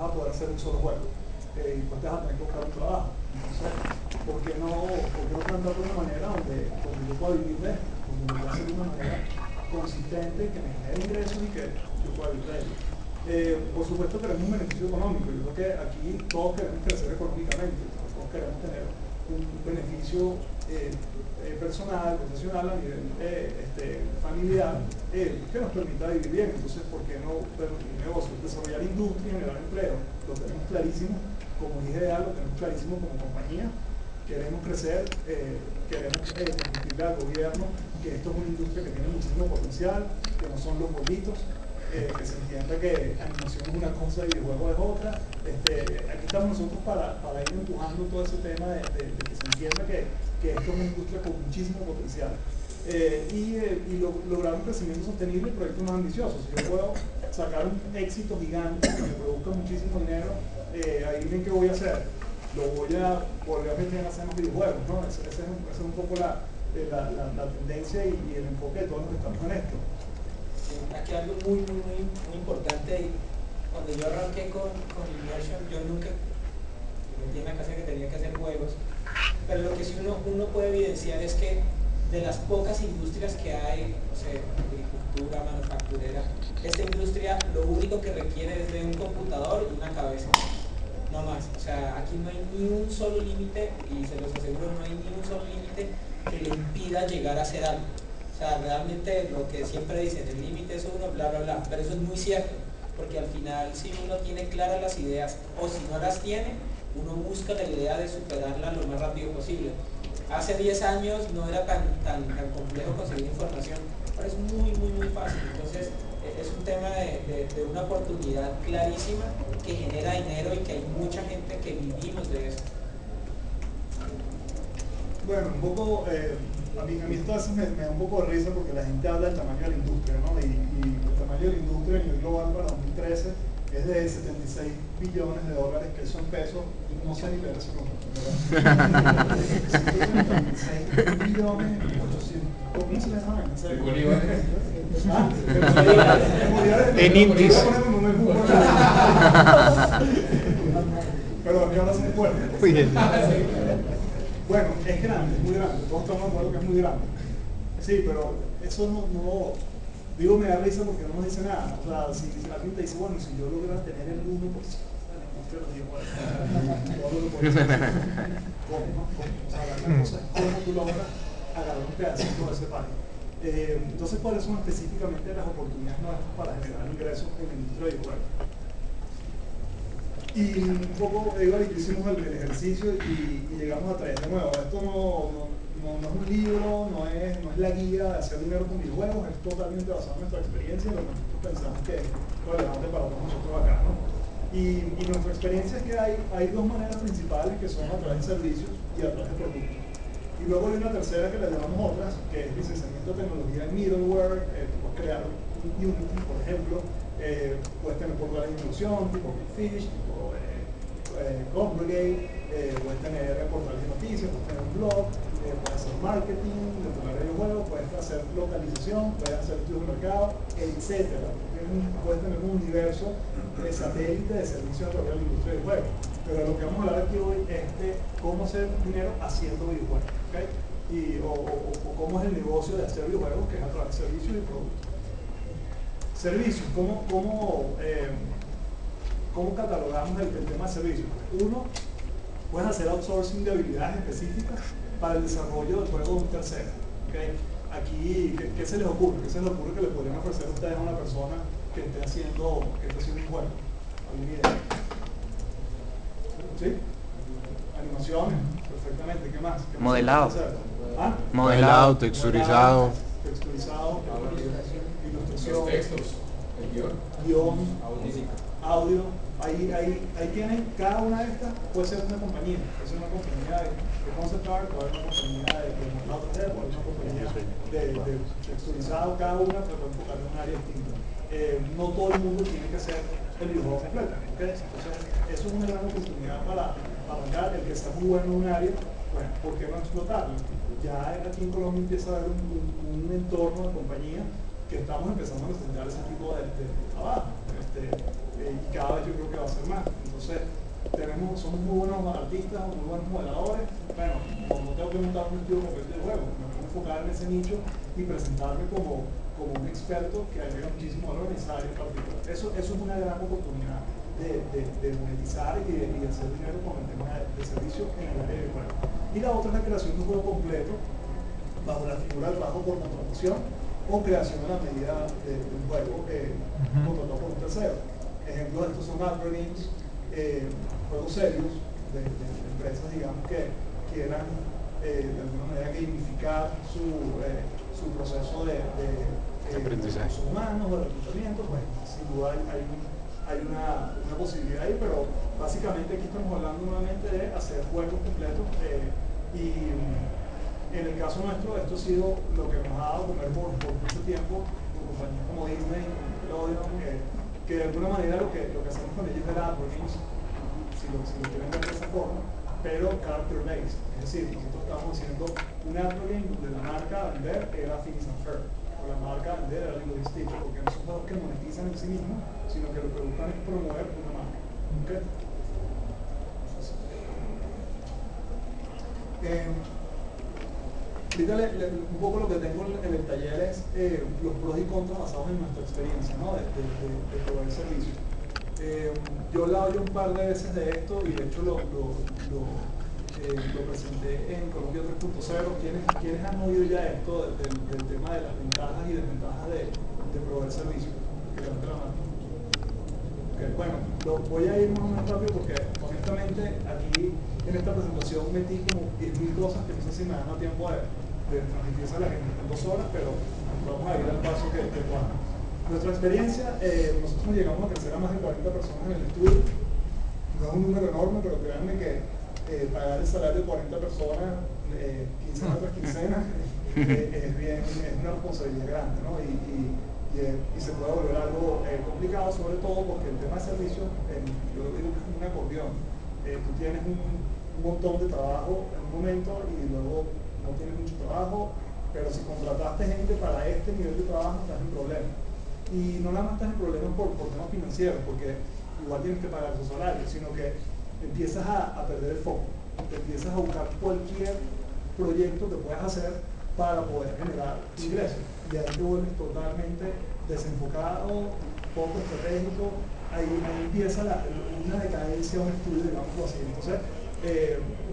vas a poder hacer un solo juego. Y pues te vas a tener que buscar un trabajo. Entonces, ¿por qué no plantear de una manera donde yo pueda vivir de esto? Donde lo pueda hacer de una manera consistente, que me genere ingresos y que yo pueda vivir de ello. Por supuesto queremos un beneficio económico. Yo creo que aquí todos queremos crecer económicamente, todos queremos tener un beneficio personal, profesional, a nivel familiar, que nos permita vivir bien. Entonces, ¿por qué no permitir negocios? Desarrollar industria, generar empleo, lo tenemos clarísimo como IGA, lo tenemos clarísimo como compañía. Queremos crecer, queremos transmitirle al gobierno que esto es una industria que tiene muchísimo potencial, que no son los bolitos, que se entienda que animación es una cosa y videojuego es otra. Aquí estamos nosotros para ir empujando todo ese tema de que se entienda que esto es una industria con muchísimo potencial. Lograr un crecimiento sostenible y proyectos más ambiciosos. Si yo puedo sacar un éxito gigante que me produzca muchísimo dinero, ahí bien qué voy a hacer. Lo voy a volver a meter en hacer más videojuegos, ¿no? Esa es un poco la tendencia y el enfoque de todos los que estamos en esto. Aquí algo muy importante. Cuando yo arranqué con Immersion, yo nunca me metí en la casa que tenía que hacer juegos, pero lo que sí uno puede evidenciar es que de las pocas industrias que hay, no sé, agricultura, manufacturera, esta industria lo único que requiere es de un computador y una cabeza, no más. O sea, aquí no hay ni un solo límite, y se los aseguro, no hay ni un solo límite que le impida llegar a hacer algo. O sea, realmente lo que siempre dicen, el límite es uno, bla, bla, bla, pero eso es muy cierto, porque al final si uno tiene claras las ideas, o si no las tiene, uno busca la idea de superarla lo más rápido posible. Hace 10 años no era tan complejo conseguir información, ahora es muy fácil. Entonces es un tema de una oportunidad clarísima que genera dinero y que hay mucha gente que vivimos de eso. Bueno, un poco, a mí esto a veces me da un poco de risa porque la gente habla del tamaño de la industria, ¿no? Y el tamaño de la industria a nivel global para 2013 es de 76 billones de dólares, que eso en pesos, no sé ni leer ese número. 76 billones 800. ¿Cómo se le llama? ¿En bolívares? En indies. Perdón, yo no se me acuerdo. Bueno, es grande, es muy grande. Todos estamos de acuerdo que es muy grande. Sí, pero eso no digo, me da risa porque no nos dice nada. O sea, si alguien te dice, bueno, si yo lograra tener el 1%, ¿cómo? O sea, la cosa es cómo tú logras agarrar un pedacito de ese pie. Entonces, ¿cuáles son específicamente las oportunidades nuestras para generar ingresos en la industria de videojuegos? Y un poco, hicimos el ejercicio y llegamos a traer de nuevo. Esto no es un libro, no es la guía de hacer dinero con videojuegos, es totalmente basado en nuestra experiencia y lo que nosotros pensamos que es relevante para todos nosotros acá, ¿no? Y nuestra experiencia es que hay dos maneras principales, que son a través de servicios y a través de productos. Y luego hay una tercera que la llamamos otras, que es licenciamiento de tecnología en middleware. Puedes crear un Unity, por ejemplo, puedes tener portales de inclusión, tipo Fish, tipo Congregate, puedes tener portales de noticias, puedes tener un blog, puedes hacer marketing de tu videojuego, puedes hacer localización, puedes hacer estudios de mercado, etc. Puedes tener un universo de satélite de servicios a través de la industria del juego. Pero lo que vamos a hablar aquí hoy es de cómo hacer dinero haciendo videojuegos, ¿okay? O cómo es el negocio de hacer videojuegos, que es a través de servicios y productos. Servicios, ¿cómo catalogamos el tema de servicios? Uno, puedes hacer outsourcing de habilidades específicas para el desarrollo del juego de un tercero. ¿Okay? Aquí, ¿qué se les ocurre? ¿Qué se les ocurre que le podrían ofrecer a ustedes a una persona que esté haciendo un juego? ¿Alguna idea? ¿Sí? Animaciones, perfectamente. ¿Qué más? Modelado. ¿Ah? Modelado, texturizado. Texturizado, ilustración. Los textos, el guión, audio. Ahí tienen, cada una de estas puede ser una compañía. Puede ser una compañía de concept art, puede ser una compañía de modelado 3D, puede ser una compañía de texturizado. Cada una puede enfocar en un área distinta. No todo el mundo tiene que hacer el videojuego completo, ¿okay? Entonces, eso es una gran oportunidad para arrancar. El que está muy bueno en un área, bueno, ¿por qué no explotarlo? Ya aquí en Colombia empieza a haber un entorno de compañía que estamos empezando a necesitar ese tipo de trabajo. Y cada vez yo creo que va a ser más. somos muy buenos artistas o muy buenos modeladores, bueno, no tengo que montar un estudio completo de juego, me puedo enfocar en ese nicho y presentarme como un experto que agrega muchísimo valor en esa área en particular. Eso es una gran oportunidad de monetizar y de hacer dinero con el tema de servicio en el área de juego. Y la otra es la creación de un juego completo bajo la figura de trabajo por contratación o creación a la medida de un juego contratado por un tercero. Ejemplos de estos son Adver Games, juegos serios de empresas, digamos, que quieran de alguna manera gamificar su proceso de recursos humanos, de reclutamiento. Pues sin duda hay una posibilidad ahí, pero básicamente aquí estamos hablando nuevamente de hacer juegos completos y en el caso nuestro esto ha sido lo que nos ha dado comer por mucho tiempo con compañías como Disney, Nickelodeon, que de alguna manera lo que hacemos con ellos era Games, si lo quieren ver de esa forma, pero character based, es decir, nosotros estamos haciendo un Adver Game donde la marca a vender era Phineas and Ferb, o la marca a vender era Lilo y Stitch, porque no son juegos que monetizan en sí mismos, sino que lo que buscan es promover una marca. ¿Okay? Ahorita un poco lo que tengo en el taller es los pros y contras basados en nuestra experiencia, ¿no? de proveer servicios. Yo he hablado ya un par de veces de esto y de hecho lo presenté en Colombia 3.0. ¿Quiénes han oído ya esto del tema de las ventajas y desventajas de proveer servicios? Que levanten la mano. Okay, bueno, voy a ir más o menos rápido porque honestamente aquí en esta presentación metí como 10.000 cosas que no sé si me dan tiempo de transmitirse a la gente en 2 horas, pero vamos a ir al paso que pueda. Nuestra experiencia, nosotros llegamos a crecer a más de 40 personas en el estudio. No es un número enorme, pero créanme que pagar el salario de 40 personas, quincena tras quincena, es una responsabilidad grande, ¿no? Y se puede volver algo complicado, sobre todo porque el tema de servicio, yo lo digo que es un acordeón. Tú tienes un montón de trabajo en un momento y luego no tienes mucho trabajo, pero si contrataste gente para este nivel de trabajo estás en problemas. Y no nada más estás en problemas por temas financieros, porque igual tienes que pagar esos salarios, sino que empiezas a perder el foco, te empiezas a buscar cualquier proyecto que puedas hacer para poder generar ingresos. Y ahí te vuelves totalmente desenfocado, poco estratégico, ahí empieza una decadencia, un estudio, digamos así. Entonces,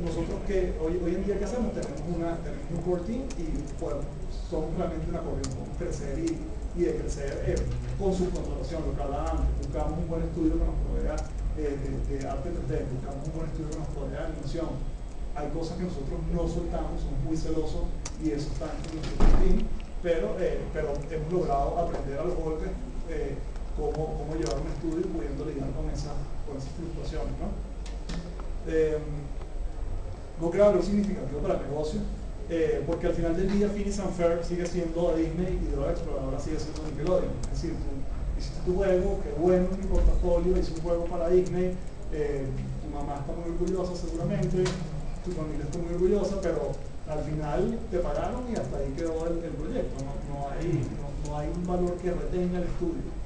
nosotros que hoy en día, ¿qué hacemos? Tenemos un core team y pues, somos realmente una corriente, podemos crecer y de crecer con su contratación, lo que hablaba antes. Buscamos un buen estudio que nos provea de arte 3D, buscamos un buen estudio que nos provea de animación. Hay cosas que nosotros no soltamos, somos muy celosos y eso está en nuestro team, pero hemos logrado aprender a los golpes cómo llevar un estudio pudiendo lidiar con esas fluctuaciones, ¿no? No creo algo significativo para el negocio, porque al final del día Phineas and Ferb sigue siendo Disney y Dora la Exploradora sigue siendo Nickelodeon. Es decir, tú hiciste tu juego, qué bueno en mi portafolio, hice un juego para Disney, tu mamá está muy orgullosa seguramente, tu familia está muy orgullosa, pero al final te pagaron y hasta ahí quedó el proyecto. No hay un valor que retenga el estudio.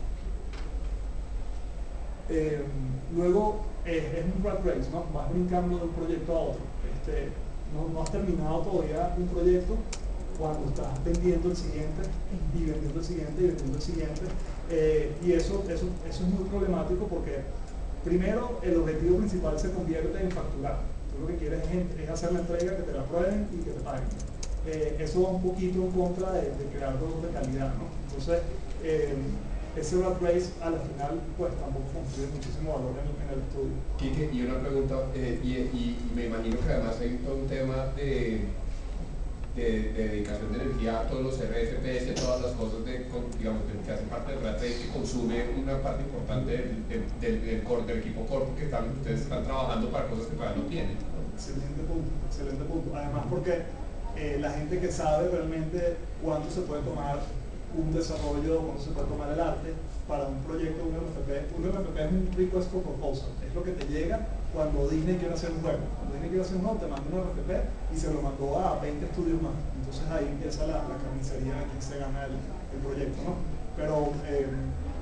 Luego es un rat race, ¿no? Vas brincando de un proyecto a otro. No has terminado todavía un proyecto cuando estás vendiendo el siguiente y vendiendo el siguiente y vendiendo el siguiente. Y eso es muy problemático porque primero el objetivo principal se convierte en facturar. Tú lo que quieres es hacer la entrega, que te la prueben y que te paguen. Eso va un poquito en contra de crear productos de calidad, ¿no? Entonces, ese rat race a la final pues tampoco construye muchísimo valor en el estudio. Quique, y una pregunta, y me imagino que además hay todo un tema de dedicación de energía a todos los RFPs, todas las cosas digamos, que hacen parte del rat race, que consume una parte importante del equipo core, porque ustedes están trabajando para cosas que todavía no tienen, ¿no? Excelente punto. Además porque la gente que sabe realmente cuánto se puede tomar un desarrollo, cuando se puede tomar el arte para un proyecto, un RFP. Un RFP es un request for proposal, es lo que te llega cuando Disney quiere hacer un juego. Cuando Disney quiere hacer un juego, te manda un RFP y se lo mandó a 20 estudios más. Entonces ahí empieza la carnicería de quién se gana el proyecto, ¿no? Pero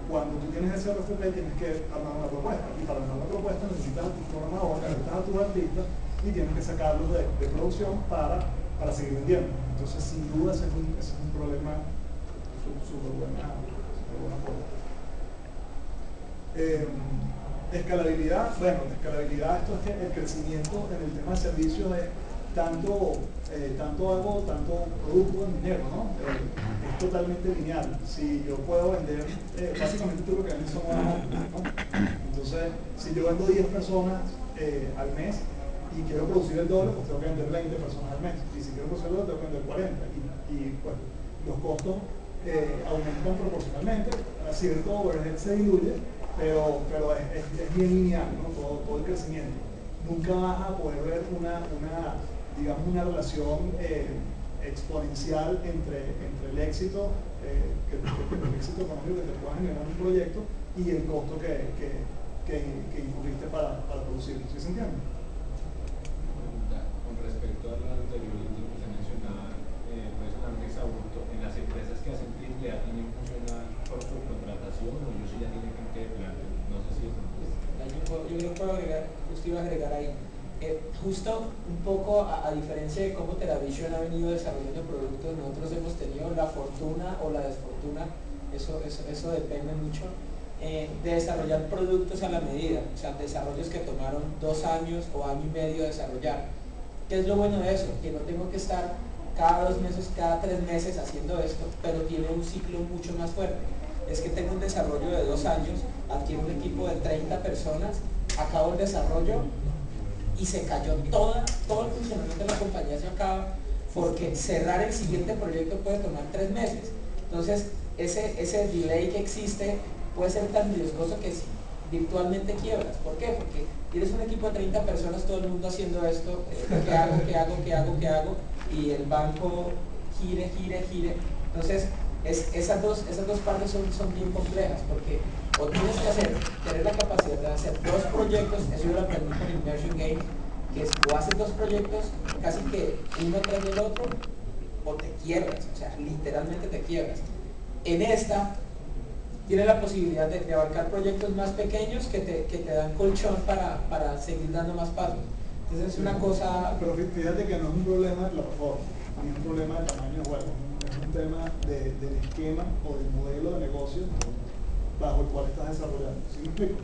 cuando tú tienes ese RFP tienes que armar una propuesta, y para armar una propuesta necesitas a tus programadores, necesitas a tus artistas y tienes que sacarlos de producción para seguir vendiendo. Entonces, sin duda, ese es un problema súper buena forma. Escalabilidad, bueno, escalabilidad, esto es que el crecimiento en el tema de servicios es tanto producto en dinero, ¿no? Es totalmente lineal. Si yo puedo vender, básicamente tú lo que vendes son horas, ¿no? Entonces, si yo vendo 10 personas al mes y quiero producir el doble, pues tengo que vender 20 personas al mes. Y si quiero producir el doble, tengo que vender 40. Y pues, los costos aumentan proporcionalmente, cierto overhead se diluye, pero es bien lineal, ¿no? Todo el crecimiento. Nunca vas a poder ver digamos, una relación exponencial entre el éxito, el éxito económico que te pueda generar un proyecto y el costo que incurriste para producirlo. ¿Sí se entiende? Con respecto a la anterior que se mencionaba, puede sonar un exabrupto. En las empresas que hacen triple A también funciona por subcontratación o ellos ya tienen gente de planta. No sé si eso. Yo creo que puedo agregar, justo iba a agregar ahí. Justo un poco a diferencia de cómo TeraVision ha venido desarrollando productos, nosotros hemos tenido la fortuna o la desfortuna, eso depende mucho, de desarrollar productos a la medida, o sea, desarrollos que tomaron 2 años o año y medio desarrollar. ¿Qué es lo bueno de eso? Que no tengo que estar cada 2 meses, cada 3 meses haciendo esto, pero tiene un ciclo mucho más fuerte. Es que tengo un desarrollo de 2 años, adquiero un equipo de 30 personas, acabo el desarrollo y se cayó todo el funcionamiento de la compañía se acaba porque cerrar el siguiente proyecto puede tomar 3 meses. Entonces, ese delay que existe puede ser tan riesgoso que virtualmente quiebras. ¿Por qué? Porque tienes un equipo de 30 personas, todo el mundo haciendo esto, ¿qué hago? Y el banco gire. Entonces, esas dos partes son bien complejas, porque o tienes que tener la capacidad de hacer 2 proyectos, eso yo lo aprendí con Immersion Game, que es o haces 2 proyectos casi que uno tras del otro, o te quiebras, o sea, literalmente te quiebras. En esta, tienes la posibilidad de abarcar proyectos más pequeños que te dan colchón para seguir dando más pasos. Entonces es una cosa... Pero fíjate que no es un problema de plataforma, ni es un problema de tamaño de juego, es un tema del esquema o del modelo de negocio bajo el cual estás desarrollando. ¿Sí me explico?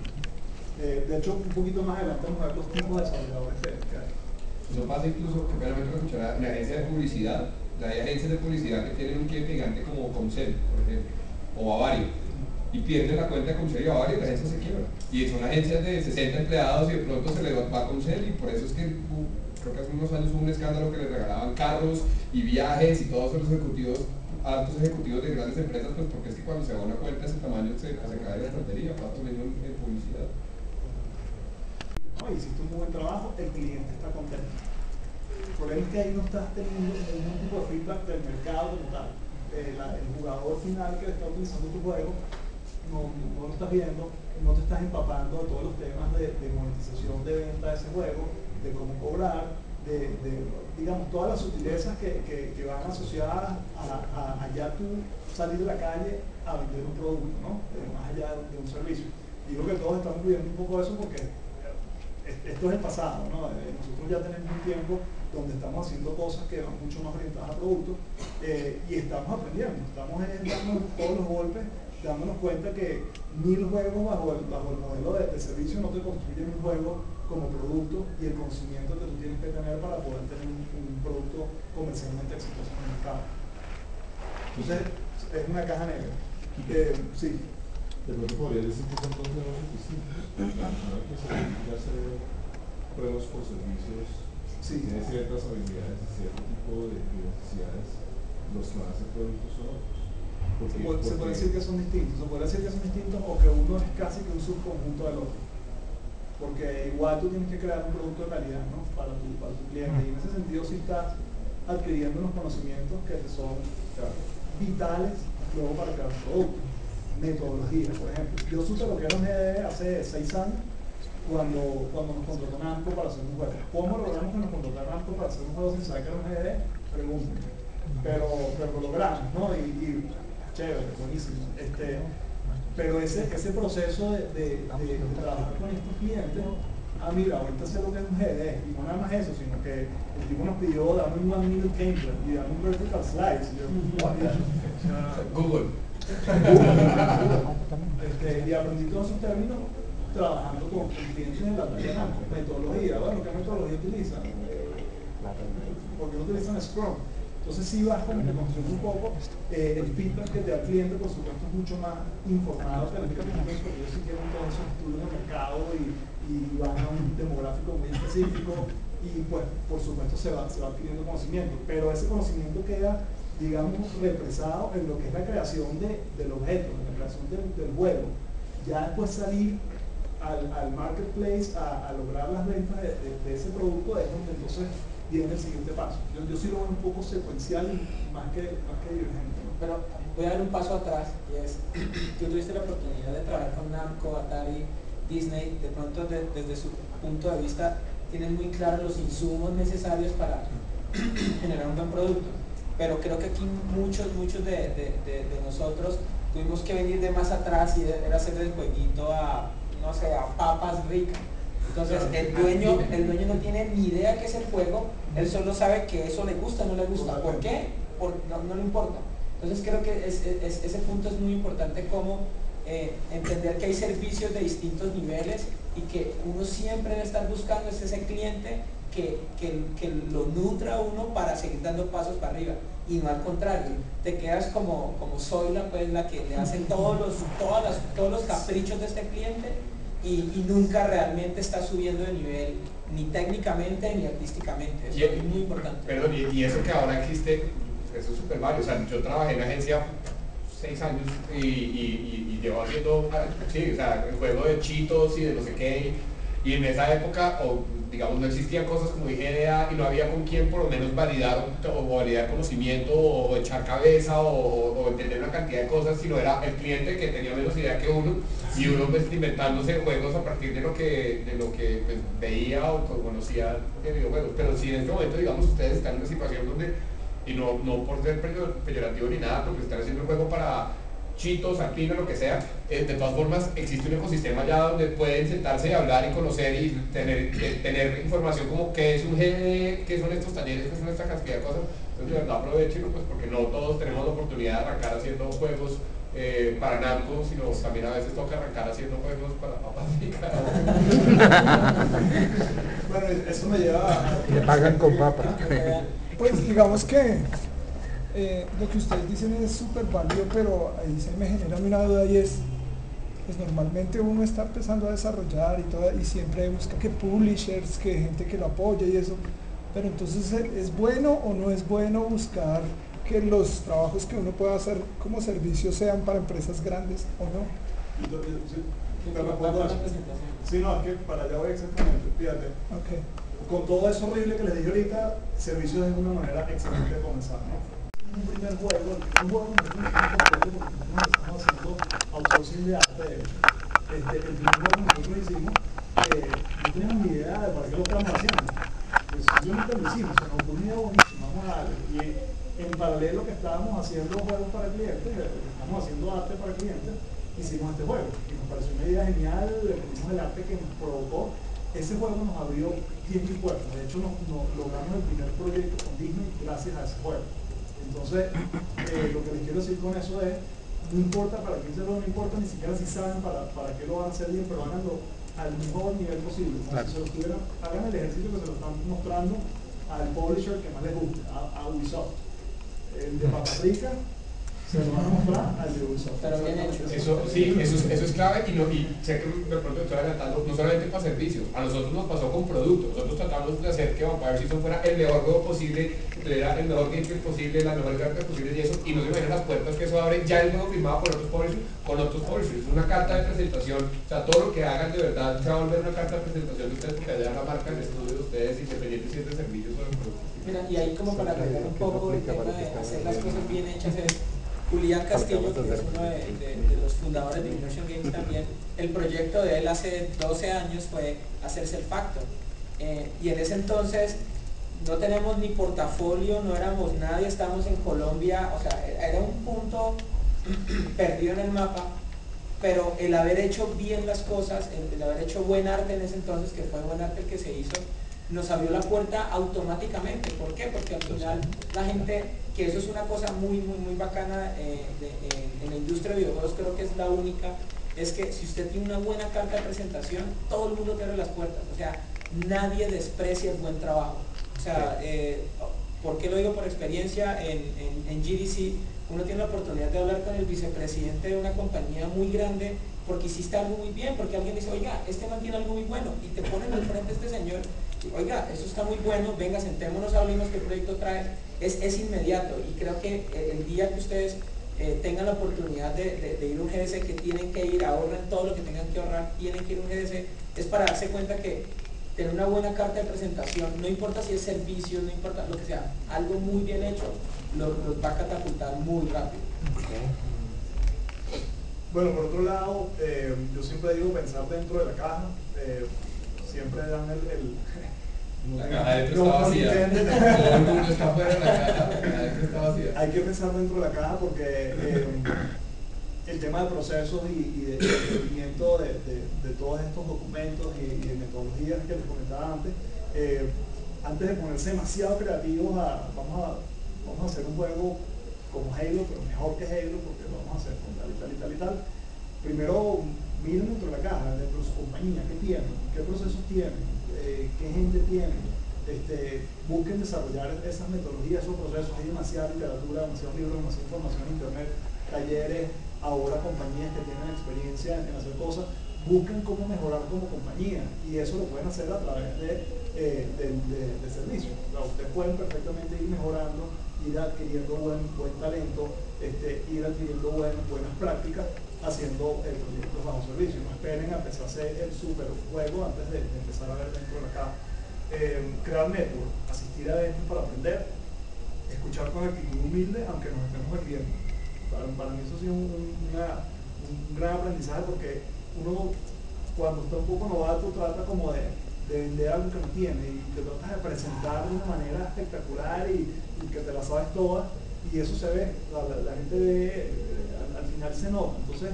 De hecho, un poquito más adelante vamos a ver los tipos de desarrolladores que hay. Eso pasa incluso, que realmente escuchar una agencia de publicidad, hay agencias de publicidad que tienen un cliente gigante como Comcel, por ejemplo, o Bavaria, y pierden la cuenta de Comcel y Bavaria y la agencia se quiebra. Y son agencias de 60 empleados y de pronto se les va a Comcel, y por eso es que creo que hace unos años hubo un escándalo que les regalaban carros y viajes y todos los ejecutivos, altos ejecutivos de grandes empresas, pues porque es que cuando se va una cuenta de ese tamaño se cae la estantería, pasa lo mismo en publicidad. No, hiciste un muy buen trabajo, el cliente está contento. El problema es que ahí no estás teniendo ningún tipo de feedback del mercado como tal. El jugador final que está utilizando tu juego no lo estás viendo, no te estás empapando de todos los temas de monetización de venta de ese juego, de cómo cobrar, digamos, todas las sutilezas que van asociadas a ya tú salir de la calle a vender un producto, ¿no? Más allá de un servicio. Digo que todos estamos viviendo un poco eso porque esto es el pasado, ¿no? Nosotros ya tenemos un tiempo donde estamos haciendo cosas que van mucho más orientadas a productos y estamos aprendiendo, estamos dando todos los golpes, dándonos cuenta que 1000 juegos bajo el modelo de servicio no te construyen un juego como producto y el conocimiento que tú tienes que tener para poder tener un producto comercialmente exitoso en el mercado. Entonces, es una caja negra. Sí. De pronto podría decir que son 2 negocios distintos. La persona que se dedica a hacer pruebas por servicios tiene ciertas habilidades y cierto tipo de necesidades, los que van a hacer productos son otros. Se puede decir que son distintos, o que uno es casi que un subconjunto del otro. Porque igual tú tienes que crear un producto de calidad, ¿no? para tu cliente, y en ese sentido sí estás adquiriendo unos conocimientos que te son vitales luego para crear un producto. Metodología, por ejemplo. Yo supe lo que era un GDE hace 6 años cuando nos contrató Namco para hacer un juego. ¿Cómo logramos que nos contratara Namco para hacer un juego sin saber que era un GDE? Pregunto. Pero lo logramos, ¿no? Y chévere, buenísimo. Pero ese proceso de trabajar con estos clientes, mira, ahorita sé lo que es un GD, y no nada más eso, sino que el tipo nos pidió dame un 1 minute gameplay y dame un vertical slice. Y yo, Google. Y aprendí todos esos términos trabajando con clientes en la metodología. Bueno, ¿qué metodología utilizan? ¿Por qué no utilizan Scrum? Entonces sí vas como que construyendo un poco el feedback que te da el cliente, por supuesto, es mucho más informado que el cliente, porque ellos sí tienen todos esos estudios de mercado y van a un demográfico muy específico y pues por supuesto se va adquiriendo conocimiento, pero ese conocimiento queda, digamos, represado en lo que es la creación del objeto, en la creación del juego. Ya después salir al marketplace a lograr las ventas de ese producto es donde entonces viene el siguiente paso. Yo sí lo veo un poco secuencial y más que divergente, ¿no? Pero voy a dar un paso atrás, y es, tú tuviste la oportunidad de trabajar con Namco, Atari, Disney, de pronto desde su punto de vista tienen muy claros los insumos necesarios para generar un buen producto, pero creo que aquí muchos de nosotros tuvimos que venir de más atrás y era hacer el jueguito a, no sé, a papas ricas. Entonces el dueño no tiene ni idea qué es el juego, él solo sabe que eso le gusta o no le gusta. ¿Por qué? No le importa. Entonces creo que ese punto es muy importante, como entender que hay servicios de distintos niveles y que uno siempre debe estar buscando ese cliente que lo nutra a uno para seguir dando pasos para arriba, y no al contrario, te quedas como Zoila, pues la que le hace todos los caprichos de este cliente y nunca realmente está subiendo de nivel, ni técnicamente ni artísticamente. Eso es muy importante. Perdón, y eso que ahora existe, eso es súper válido. O sea, yo trabajé en una agencia 6 años y llevo haciendo, sí, o sea, el juego de Cheetos y de no sé qué, y en esa época, digamos, no existían cosas como IGDA y no había con quién por lo menos validar conocimiento o echar cabeza o entender una cantidad de cosas, sino era el cliente que tenía menos idea que uno, y uno pues inventándose juegos a partir de lo que pues, veía o conocía de videojuegos. Pero si en este momento, digamos, ustedes están en una situación donde, y no por ser peyorativo ni nada, porque están haciendo el juego para Cheetos, Alpino, lo que sea, de todas formas existe un ecosistema ya donde pueden sentarse y hablar y conocer y tener información como qué es un GD, qué son estos talleres, qué son esta cantidad de cosas. Entonces de verdad aprovechenlo, pues, porque no todos tenemos la oportunidad de arrancar haciendo juegos para Namco, sino también a veces toca arrancar haciendo juegos para papas fritas. Bueno, eso me lleva a... Le pagan con papas. Pues digamos que lo que ustedes dicen es súper válido, pero ahí se me genera una duda, y es, pues normalmente uno está empezando a desarrollar y siempre busca que publishers, que gente que lo apoye y eso, pero entonces ¿es bueno o no es bueno buscar que los trabajos que uno pueda hacer como servicio sean para empresas grandes o no? Sí, no, es que para allá voy exactamente, fíjate. Okay. Con todo eso horrible que les dije ahorita, servicios es una manera excelente de comenzar, ¿no? Un primer juego, un juego que nosotros estamos haciendo outsourcing de arte. El primer juego que nosotros hicimos, no teníamos ni idea de para qué lo estábamos haciendo. Pues simplemente lo hicimos, se nos ocurrió una idea buenísima, vamos a darle. Y en paralelo que estábamos haciendo juegos para clientes, estamos haciendo arte para clientes, hicimos este juego. Y nos pareció una idea genial, le pusimos el arte que nos provocó. Ese juego nos abrió tiempo y puertas. De hecho, nos logramos el primer proyecto con Disney gracias a ese juego. Entonces, lo que les quiero decir con eso es, no importa para quién se lo, no importa ni siquiera si saben para qué lo van a hacer bien, pero háganlo al mejor nivel posible. Claro. Si se lo tuvieran, hagan el ejercicio que se lo están mostrando al publisher que más les guste, a Ubisoft. El de Papas Ricas se lo van a mostrar al de Ubisoft. Pero bien hecho. Eso es clave, y sé que de pronto estoy adelantando, no solamente para servicios, a nosotros nos pasó con productos. Nosotros tratamos de hacer que Vampire Season fuera el mejor juego posible, que tuviera el mejor gameplay posible, las mejores cartas posibles y eso, y no se imaginan las puertas que eso abre ya el juego firmado por otros publishers, con otros publishers. Es una carta de presentación, o sea, todo lo que hagan de verdad se va a volver una carta de presentación de ustedes, porque allá la marca el estudio de ustedes, independientes si es de servicios o de productos. Mira, y ahí como para agregar un poco el tema de hacer las cosas bien hechas, es Julián Castillo, que es uno de los fundadores de Immersion Games también, el proyecto de él hace 12 años fue hacer Self Factor, y en ese entonces no tenemos ni portafolio, no éramos nadie, estábamos en Colombia, o sea, era un punto perdido en el mapa, pero el haber hecho bien las cosas, el haber hecho buen arte en ese entonces, que fue buen arte el que se hizo, nos abrió la puerta automáticamente. ¿Por qué? Porque al final la gente, que eso es una cosa muy bacana en la industria de videojuegos, creo que es la única, es que si usted tiene una buena carta de presentación, todo el mundo te abre las puertas. O sea, nadie desprecia el buen trabajo. O sea, ¿por qué lo digo por experiencia? En GDC uno tiene la oportunidad de hablar con el vicepresidente de una compañía muy grande porque hiciste algo muy bien, porque alguien dice, oiga, este man tiene algo muy bueno, y te ponen al frente a este señor, y, oiga, eso está muy bueno, venga, sentémonos, hablemos qué proyecto traes. Es inmediato, y creo que el día que ustedes tengan la oportunidad de ir a un GDC, que tienen que ir, ahorren todo lo que tengan que ahorrar, tienen que ir a un GDC, es para darse cuenta que tener una buena carta de presentación, no importa si es servicio, no importa lo que sea, algo muy bien hecho, los va a catapultar muy rápido. Bueno, por otro lado, yo siempre digo pensar dentro de la caja. Siempre dan la caja adentro está vacía. Todo el mundo está fuera de la caja adentro está vacía. Hay que pensar dentro de la caja porque el tema de procesos y de seguimiento de todos estos documentos y de metodologías que les comentaba antes de ponerse demasiado creativos vamos a hacer un juego como Halo, pero mejor que Halo, porque lo vamos a hacer con tal y tal. Primero miren dentro de la caja, dentro de su compañía, qué tienen, qué procesos tienen, qué gente tienen. Busquen desarrollar esas metodologías, esos procesos. Hay demasiada literatura, demasiados libros, demasiada información en internet, talleres, ahora compañías que tienen experiencia en hacer cosas. Busquen cómo mejorar como compañía, y eso lo pueden hacer a través de servicios. O sea, ustedes pueden perfectamente ir mejorando, ir adquiriendo buen talento, ir adquiriendo buenas prácticas haciendo proyectos bajo servicio. No esperen a empezar a hacer el super juego antes de empezar a ver dentro de la caja. Crear network, asistir a eventos para aprender, escuchar con actitud humilde aunque nos estemos vendiendo. Para mí eso ha sido un gran aprendizaje, porque uno cuando está un poco novato trata como de vender algo que no tiene, y te tratas de presentar de una manera espectacular y que te la sabes toda, y eso se ve, la gente ve, al final se nota. Entonces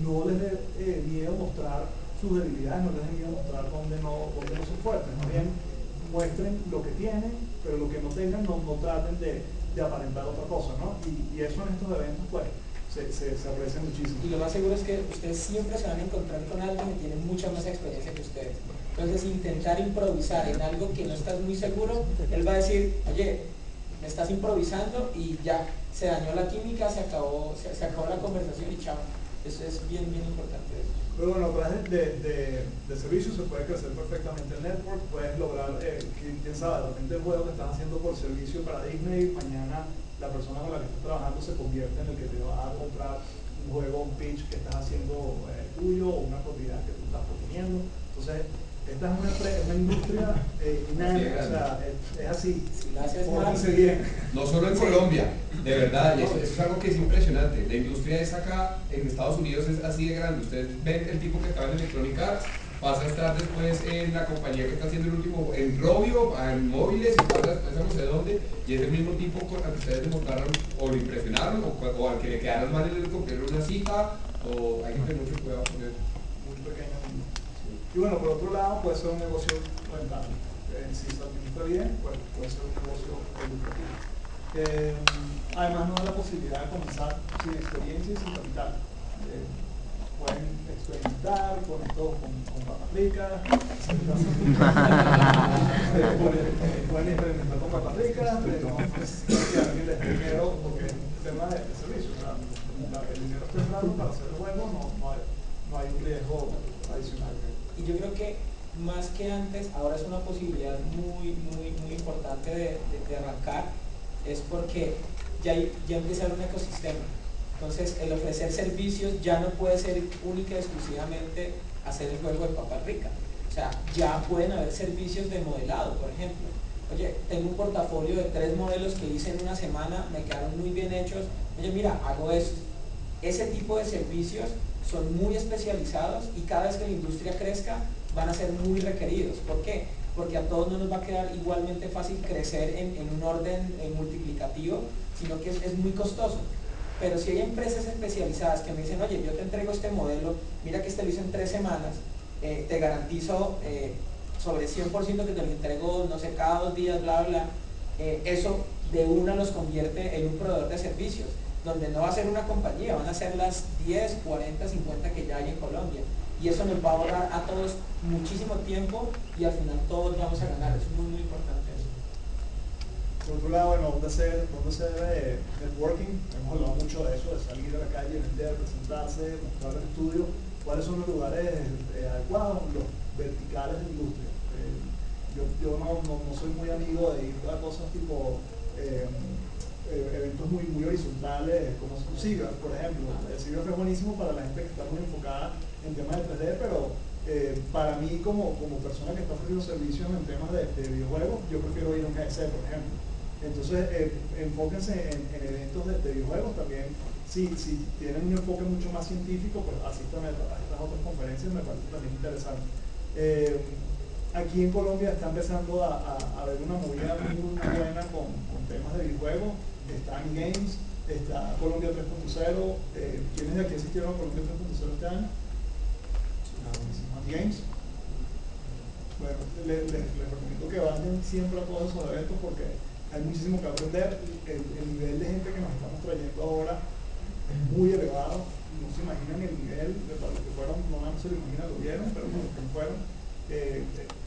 no les dé miedo mostrar sus debilidades, no les dé miedo mostrar dónde no son fuertes, más bien muestren lo que tienen, pero lo que no tengan no traten de aparentar otra cosa, ¿no? Y eso en estos eventos pues se aprecia muchísimo. Y lo más seguro es que ustedes siempre se van a encontrar con alguien que tiene mucha más experiencia que ustedes. Entonces intentar improvisar en algo que no estás muy seguro, él va a decir, oye, me estás improvisando, y ya se dañó la química, se acabó la conversación y chao. Eso es bien importante. Pero bueno, a través de servicios se puede crecer perfectamente el network, puedes lograr, quién sabe, de repente el juego que estás haciendo por servicio para Disney, mañana la persona con la que estás trabajando se convierte en el que te va a comprar un juego, un pitch que estás haciendo tuyo, o una propiedad que tú estás proponiendo. Entonces, esta es una industria dinámica, o sea, es así. Si la haces mal, bien. No solo en Colombia, de verdad, y eso es algo que es impresionante. La industria es acá, en Estados Unidos es así de grande. Ustedes ven el tipo que estaba en Electronic Arts, pasa a estar después en la compañía que está haciendo el último, en Robio, en móviles, y pasa después a no sé dónde, y es el mismo tipo con el que ustedes demostraron o lo impresionaron, o al que le quedaron mal y le cumplieron una cita, o hay que tener mucho cuidado con eso. Muy pequeño. Y bueno, por otro lado, puede ser un negocio rentable. Si se administra bien, pues puede ser un negocio lucrativo. Además, nos da la posibilidad de comenzar sin experiencia y sin capital. Pueden experimentar con esto, con papas ricas. Pueden experimentar con papas ricas, no necesitan que alguien les dé dinero, porque es un tema de servicio. O sea, el dinero está entrando para hacer el juego, no hay un riesgo adicional. Y yo creo que más que antes, ahora es una posibilidad muy importante de arrancar, es porque ya empieza a haber un ecosistema. Entonces, el ofrecer servicios ya no puede ser única y exclusivamente hacer el juego de papas ricas. O sea, ya pueden haber servicios de modelado, por ejemplo. Oye, tengo un portafolio de 3 modelos que hice en una semana, me quedaron muy bien hechos. Oye, mira, hago esto. Ese tipo de servicios son muy especializados, y cada vez que la industria crezca van a ser muy requeridos. ¿Por qué? Porque a todos no nos va a quedar igualmente fácil crecer en un orden multiplicativo, sino que es muy costoso. Pero si hay empresas especializadas que me dicen, oye, yo te entrego este modelo, mira que este lo hice en 3 semanas, te garantizo sobre 100% que te lo entrego, no sé, cada 2 días, bla, bla, eso de una los convierte en un proveedor de servicios, donde no va a ser una compañía, van a ser las 10, 40, 50 que ya hay en Colombia. Y eso nos va a ahorrar a todos muchísimo tiempo y al final todos vamos a ganar. Eso es muy, muy importante eso. Por otro lado, bueno, ¿dónde se debe networking? Hemos hablado mucho de eso, de salir a la calle, vender, presentarse, mostrar el estudio. ¿Cuáles son los lugares adecuados? Los verticales de la industria. Yo no soy muy amigo de ir a cosas tipo eventos muy horizontales como SIGGRAPH, por ejemplo. SIGGRAPH es buenísimo para la gente que está muy enfocada en temas de 3D, pero para mí como persona que está ofreciendo servicios en temas de videojuegos, yo prefiero ir a un GDC, por ejemplo. Entonces, enfóquense en eventos de videojuegos también. Si tienen un enfoque mucho más científico, pues asistan a estas otras conferencias, me parece también interesante. Aquí en Colombia está empezando a haber una movida muy buena con temas de videojuegos. Está AniGames, está Colombia 3.0. ¿Quiénes de aquí asistieron a Colombia 3.0 este año? AniGames. Bueno, les recomiendo que vayan siempre a todos esos eventos porque hay muchísimo que aprender. El nivel de gente que nos estamos trayendo ahora es muy elevado. No se imaginan el nivel de para los que fueron, no se lo imaginan, lo vieron, pero para los que fueron,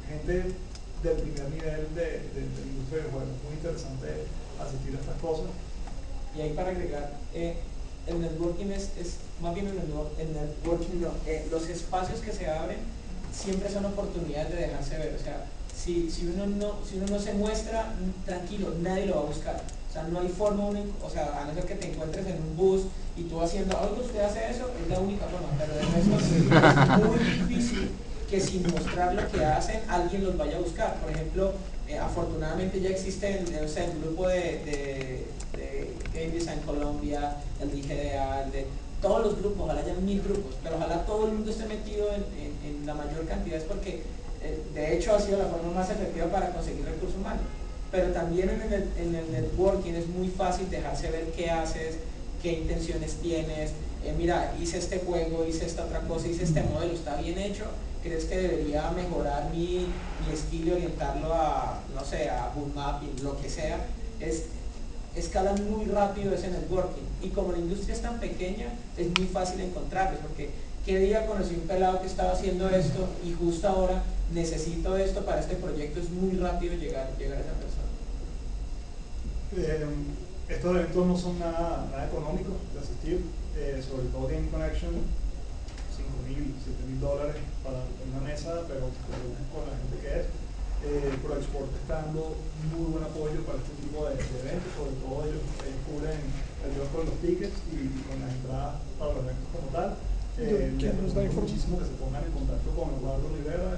gente del primer nivel de la industria del juego. Muy interesante asistir a estas cosas. Y ahí para agregar, el networking es más bien el networking, no, los espacios que se abren siempre son oportunidades de dejarse ver. O sea, si uno no se muestra, tranquilo, nadie lo va a buscar. O sea, no hay forma única, o sea, a no ser que te encuentres en un bus y tú haciendo, oye, usted hace eso, es la única forma, pero de resto es muy difícil que sin mostrar lo que hacen, alguien los vaya a buscar. Por ejemplo, afortunadamente ya existe el grupo de Game Design Colombia, el de IGDA, el de todos los grupos, ojalá haya 1000 grupos, pero ojalá todo el mundo esté metido en la mayor cantidad, es porque de hecho ha sido la forma más efectiva para conseguir recursos humanos. Pero también en el networking es muy fácil dejarse ver qué haces, qué intenciones tienes. Mira, hice este juego, hice esta otra cosa, hice este modelo, está bien hecho. ¿Crees que debería mejorar mi estilo y orientarlo a, no sé, a bootmapping, lo que sea? Escala muy rápido ese networking. Y como la industria es tan pequeña, es muy fácil encontrarlos, porque ¿qué día conocí un pelado que estaba haciendo esto y justo ahora necesito esto para este proyecto? Es muy rápido llegar a esa persona. Estos eventos no son nada económicos de asistir, sobre todo Game Connection, $5,000, $7,000 para una mesa, pero con la gente que es. ProExport está dando muy buen apoyo para este tipo de eventos, sobre todo ellos cubren el dios con los tickets y con las entradas para los eventos como tal. ¿Quién nos da información? Muchísimo que se pongan en contacto con Eduardo Rivera.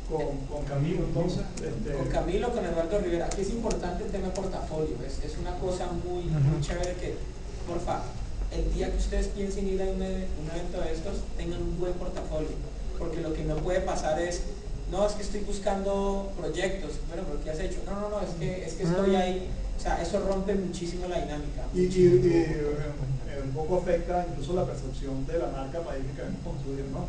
Con Camilo, entonces. Con Camilo, con Eduardo Rivera. Aquí es importante el tema de portafolio. Es una cosa muy chévere que, porfa, el día que ustedes piensen ir a un evento de estos, tengan un buen portafolio. Porque lo que no puede pasar es, no, es que estoy buscando proyectos. Bueno, pero ¿qué has hecho? No, es que estoy ahí. O sea, eso rompe muchísimo la dinámica. Y un poco afecta incluso la percepción de la marca país que queremos construir, ¿no?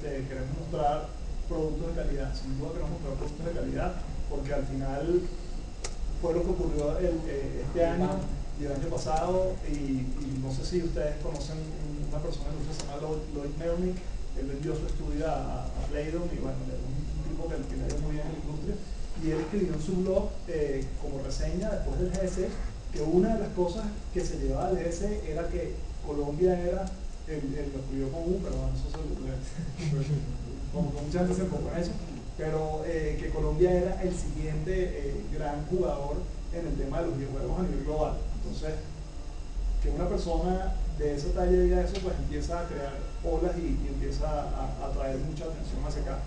Queremos mostrar productos de calidad, sin duda queremos mostrar productos de calidad, porque al final fue lo que ocurrió este año y el año pasado, y no sé si ustedes conocen una persona que se llama Lloyd Melnick. Él vendió su estudio a Playdom y bueno, es un tipo que le ha ido muy bien en la industria, y él escribió en su blog como reseña después del GS que una de las cosas que se llevaba al GS era que Colombia era lo escribió con perdón, eso como mucha gente se enfocó en eso, pero que Colombia era el siguiente gran jugador en el tema de los videojuegos a nivel global. Entonces, que una persona de esa talla diga eso, pues empieza a crear olas y empieza a atraer mucha atención hacia acá.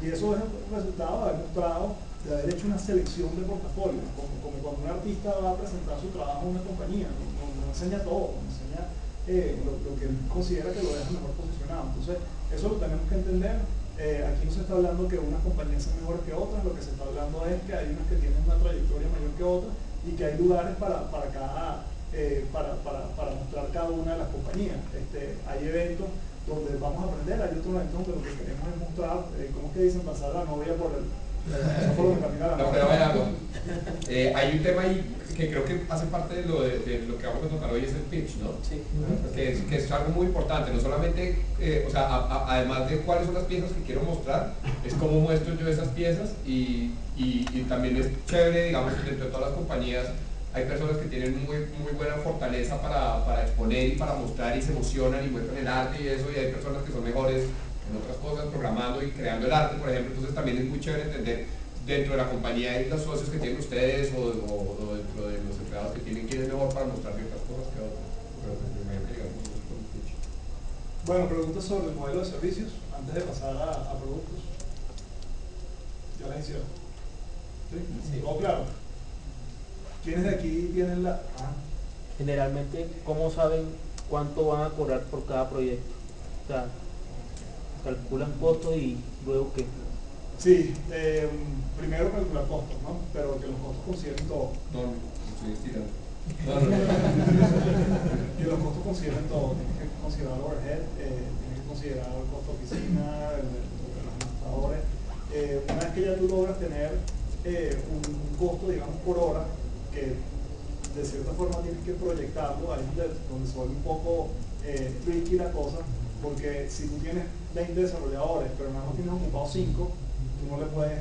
Y eso es el resultado de haber mostrado, de haber hecho una selección de portafolios, como cuando un artista va a presentar su trabajo en una compañía, no enseña todo, enseña lo que él considera que lo deja mejor posicionado. Entonces, eso lo tenemos que entender. Aquí no se está hablando que unas compañías son mejores que otras, lo que se está hablando es que hay unas que tienen una trayectoria mayor que otras, y y que hay lugares para mostrar cada una de las compañías. Hay eventos donde vamos a aprender, hay otros eventos donde lo que queremos es mostrar, ¿cómo es que dicen? Pasar la novia por donde camina la novia. Hay un tema ahí que creo que hace parte de lo que vamos a tocar hoy, es el pitch, ¿no? Sí. Que es algo muy importante, no solamente, o sea, además de cuáles son las piezas que quiero mostrar, es cómo muestro yo esas piezas y también es chévere, digamos, dentro de todas las compañías hay personas que tienen muy buena fortaleza para exponer y para mostrar y se emocionan y muestran el arte y eso, y hay personas que son mejores en otras cosas, programando y creando el arte, por ejemplo. Entonces también es muy chévere entender dentro de la compañía y los socios que tienen ustedes o dentro de los empleados que tienen quién es mejor para mostrar ciertas cosas que otras. Bueno, preguntas sobre el modelo de servicios antes de pasar a productos. ¿Ya las hicieron? ¿Sí? ¿Todo claro? ¿Quiénes de aquí tienen la...? Generalmente, ¿cómo saben cuánto van a cobrar por cada proyecto? O sea, calculan costos y luego qué. Sí, primero calcular costos, ¿no? Pero que los costos consideren todo. No, estoy estirando. Que los costos consideren todo. Tienes que considerar el overhead, tienes que considerar el costo de oficina, los administradores. Una vez que ya tú logras tener un costo, digamos, por hora, que de cierta forma tienes que proyectarlo, ahí es donde se vuelve un poco tricky la cosa, porque si tú tienes 20 desarrolladores, pero nada más tienes ocupados 5, tú no le puedes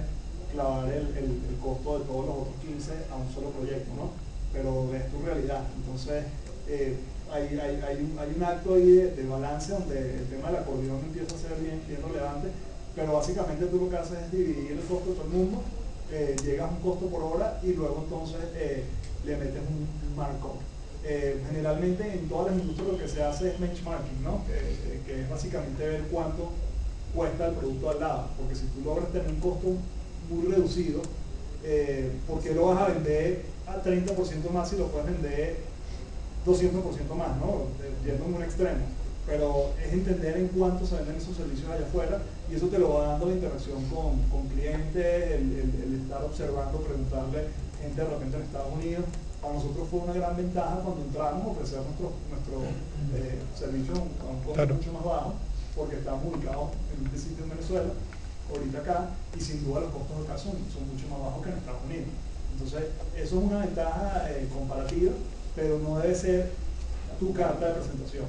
clavar el costo de todos los otros 15 a un solo proyecto, ¿no? Pero es tu realidad. Entonces, hay un acto ahí de balance donde el tema del acordeón empieza a ser bien relevante, pero básicamente tú lo que haces es dividir el costo de todo el mundo, llegas a un costo por hora y luego entonces le metes un markup. Generalmente en todas las industrias lo que se hace es benchmarking, ¿no? Que es básicamente ver cuánto cuesta el producto al lado, porque si tú logras tener un costo muy reducido, ¿por qué lo vas a vender a 30% más si lo puedes vender 200% más, ¿no? Yendo en un extremo? Pero es entender en cuánto se venden esos servicios allá afuera, y eso te lo va dando la interacción con clientes, el estar observando, preguntarle gente de repente en Estados Unidos. Para nosotros fue una gran ventaja cuando entramos a ofrecer nuestro servicio a un costo mucho más bajo, porque estamos ubicados en este sitio en Venezuela, ahorita acá, y sin duda los costos acá son mucho más bajos que en Estados Unidos. Entonces, eso es una ventaja comparativa, pero no debe ser tu carta de presentación.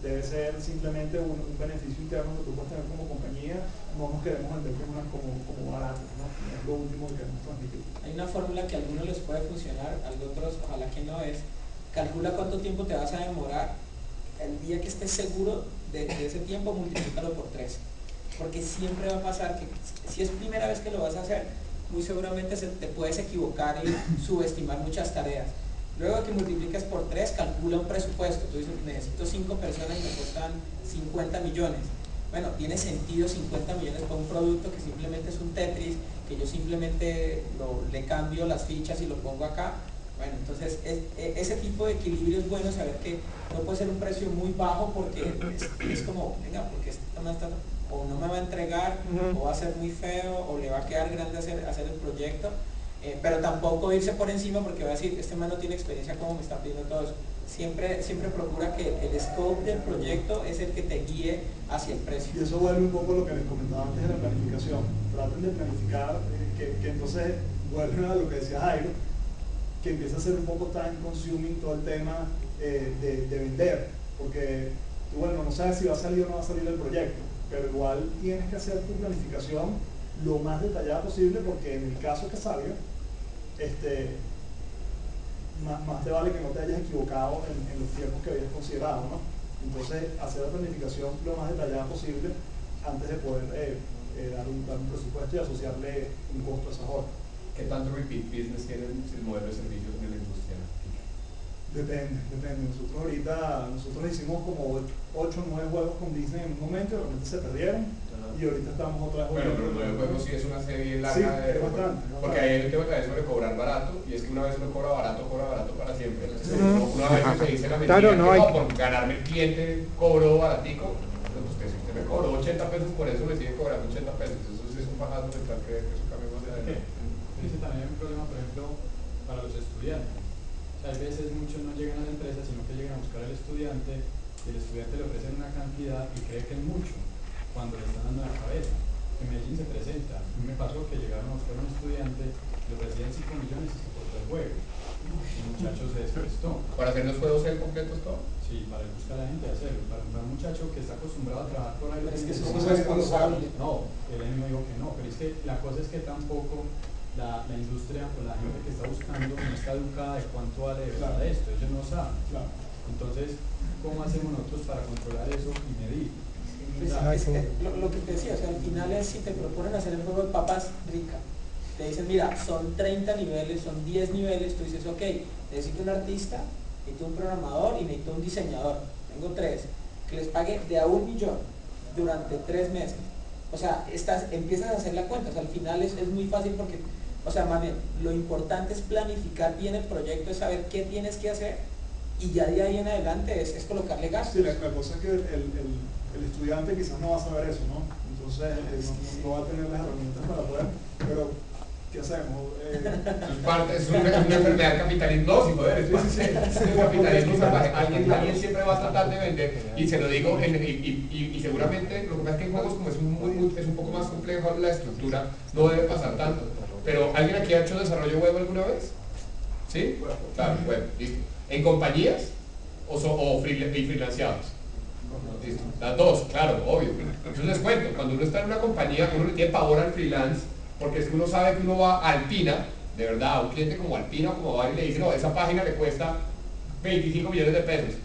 Debe ser simplemente un beneficio interno que tú puedes tener como compañía. No nos queremos vender como baratos, ¿no? Es lo último que queremos transmitir. Hay una fórmula que a algunos les puede funcionar, a otros ojalá que no es: calcula cuánto tiempo te vas a demorar. El día que estés seguro de ese tiempo, multiplícalo por 3. Porque siempre va a pasar que si es primera vez que lo vas a hacer, muy seguramente te puedes equivocar y subestimar muchas tareas. Luego que multipliques por 3, calcula un presupuesto. Tú dices, necesito 5 personas y me cuestan 50 millones. Bueno, tiene sentido 50 millones para un producto que simplemente es un Tetris, que yo simplemente le cambio las fichas y lo pongo acá. Bueno, entonces ese tipo de equilibrio es bueno, saber que no puede ser un precio muy bajo porque es como, venga, porque o no me va a entregar, o va a ser muy feo, o le va a quedar grande hacer el proyecto. Pero tampoco irse por encima porque va a decir, este man no tiene experiencia, como me está pidiendo todo eso. Siempre procura que el scope del proyecto es el que te guíe hacia el precio. Y eso vuelve un poco a lo que les comentaba antes de la planificación. Traten de planificar, que entonces vuelven a lo que decía Jairo, que empieza a ser un poco time consuming todo el tema de vender, porque tú, bueno, no sabes si va a salir o no va a salir el proyecto, pero igual tienes que hacer tu planificación lo más detallada posible, porque en el caso que salga, más te vale que no te hayas equivocado en los tiempos que habías considerado, ¿no? Entonces, hacer la planificación lo más detallada posible antes de poder dar un presupuesto y asociarle un costo a esa horas. ¿Qué tanto repeat business tiene el modelo de servicios en la industria? Depende. Nosotros hicimos como 8 o 9 juegos con Disney en un momento, de repente se perdieron, y ahorita estamos otra vez. Bueno, pero 9 juegos sí es una serie larga. Sí, es bastante. Porque hay un tema también sobre cobrar barato, y es que una vez uno cobra barato para siempre. Entonces, una vez se dice la mentira, Claro, no hay... por ganarme el cliente cobro baratico, entonces si usted me cobró 80 pesos, por eso me sigue cobrando 80 pesos. Eso sí es un bajazo mental que eso cambia más de adelante. Ese también hay un problema, por ejemplo, para los estudiantes. O sea, a veces muchos no llegan a la empresa, sino que llegan a buscar al estudiante, y el estudiante le ofrece una cantidad y cree que es mucho, cuando le están dando la cabeza. En Medellín se presenta, a mí me pasó que llegaron a buscar a un estudiante, le ofrecían 5 millones y se cortó el juego. El muchacho se desprestó. ¿Para hacer los juegos él completos todo? Sí, para él buscar a la gente a hacerlo. Para un muchacho que está acostumbrado a trabajar por ahí. Pero es que eso no es responsable. No, él me dijo que no, pero es que la cosa es que tampoco la industria o la gente que está buscando no está educada de cuánto vale de verdad esto, ellos no saben. Entonces, ¿cómo hacemos nosotros para controlar eso y medir? Pues, lo que te decía, o sea, al final es si te proponen hacer el juego de papas rica, te dicen, mira, son 30 niveles, son 10 niveles, tú dices, ok, necesito un artista, necesito un programador y necesito un diseñador, tengo 3, que les pague de a 1 millón durante 3 meses. O sea, empiezas a hacer la cuenta, o sea, al final es muy fácil porque, o sea, más bien, lo importante es planificar bien el proyecto, es saber qué tienes que hacer y ya de ahí en adelante es colocarle gastos. Sí, la cosa es que el estudiante quizás no va a saber eso, ¿no? Entonces no va a tener las herramientas para poder, pero ¿qué hacemos? Es una enfermedad capitalista, no, si poder, es un capitalismo salvaje. Alguien siempre va a tratar de vender, y se lo digo, y seguramente lo que pasa es que en juegos como es un poco más complejo la estructura, no debe pasar tanto. Pero ¿alguien aquí ha hecho desarrollo web alguna vez? ¿Sí? Claro, web, listo. ¿En compañías o freelanceados? Listo. Las dos, claro, obvio. Entonces les cuento, cuando uno está en una compañía, uno le tiene pavor al freelance, porque es que uno sabe que uno va a Alpina, de verdad, a un cliente como Alpina o como Bari, y le dice, no, esa página le cuesta 25 millones de pesos.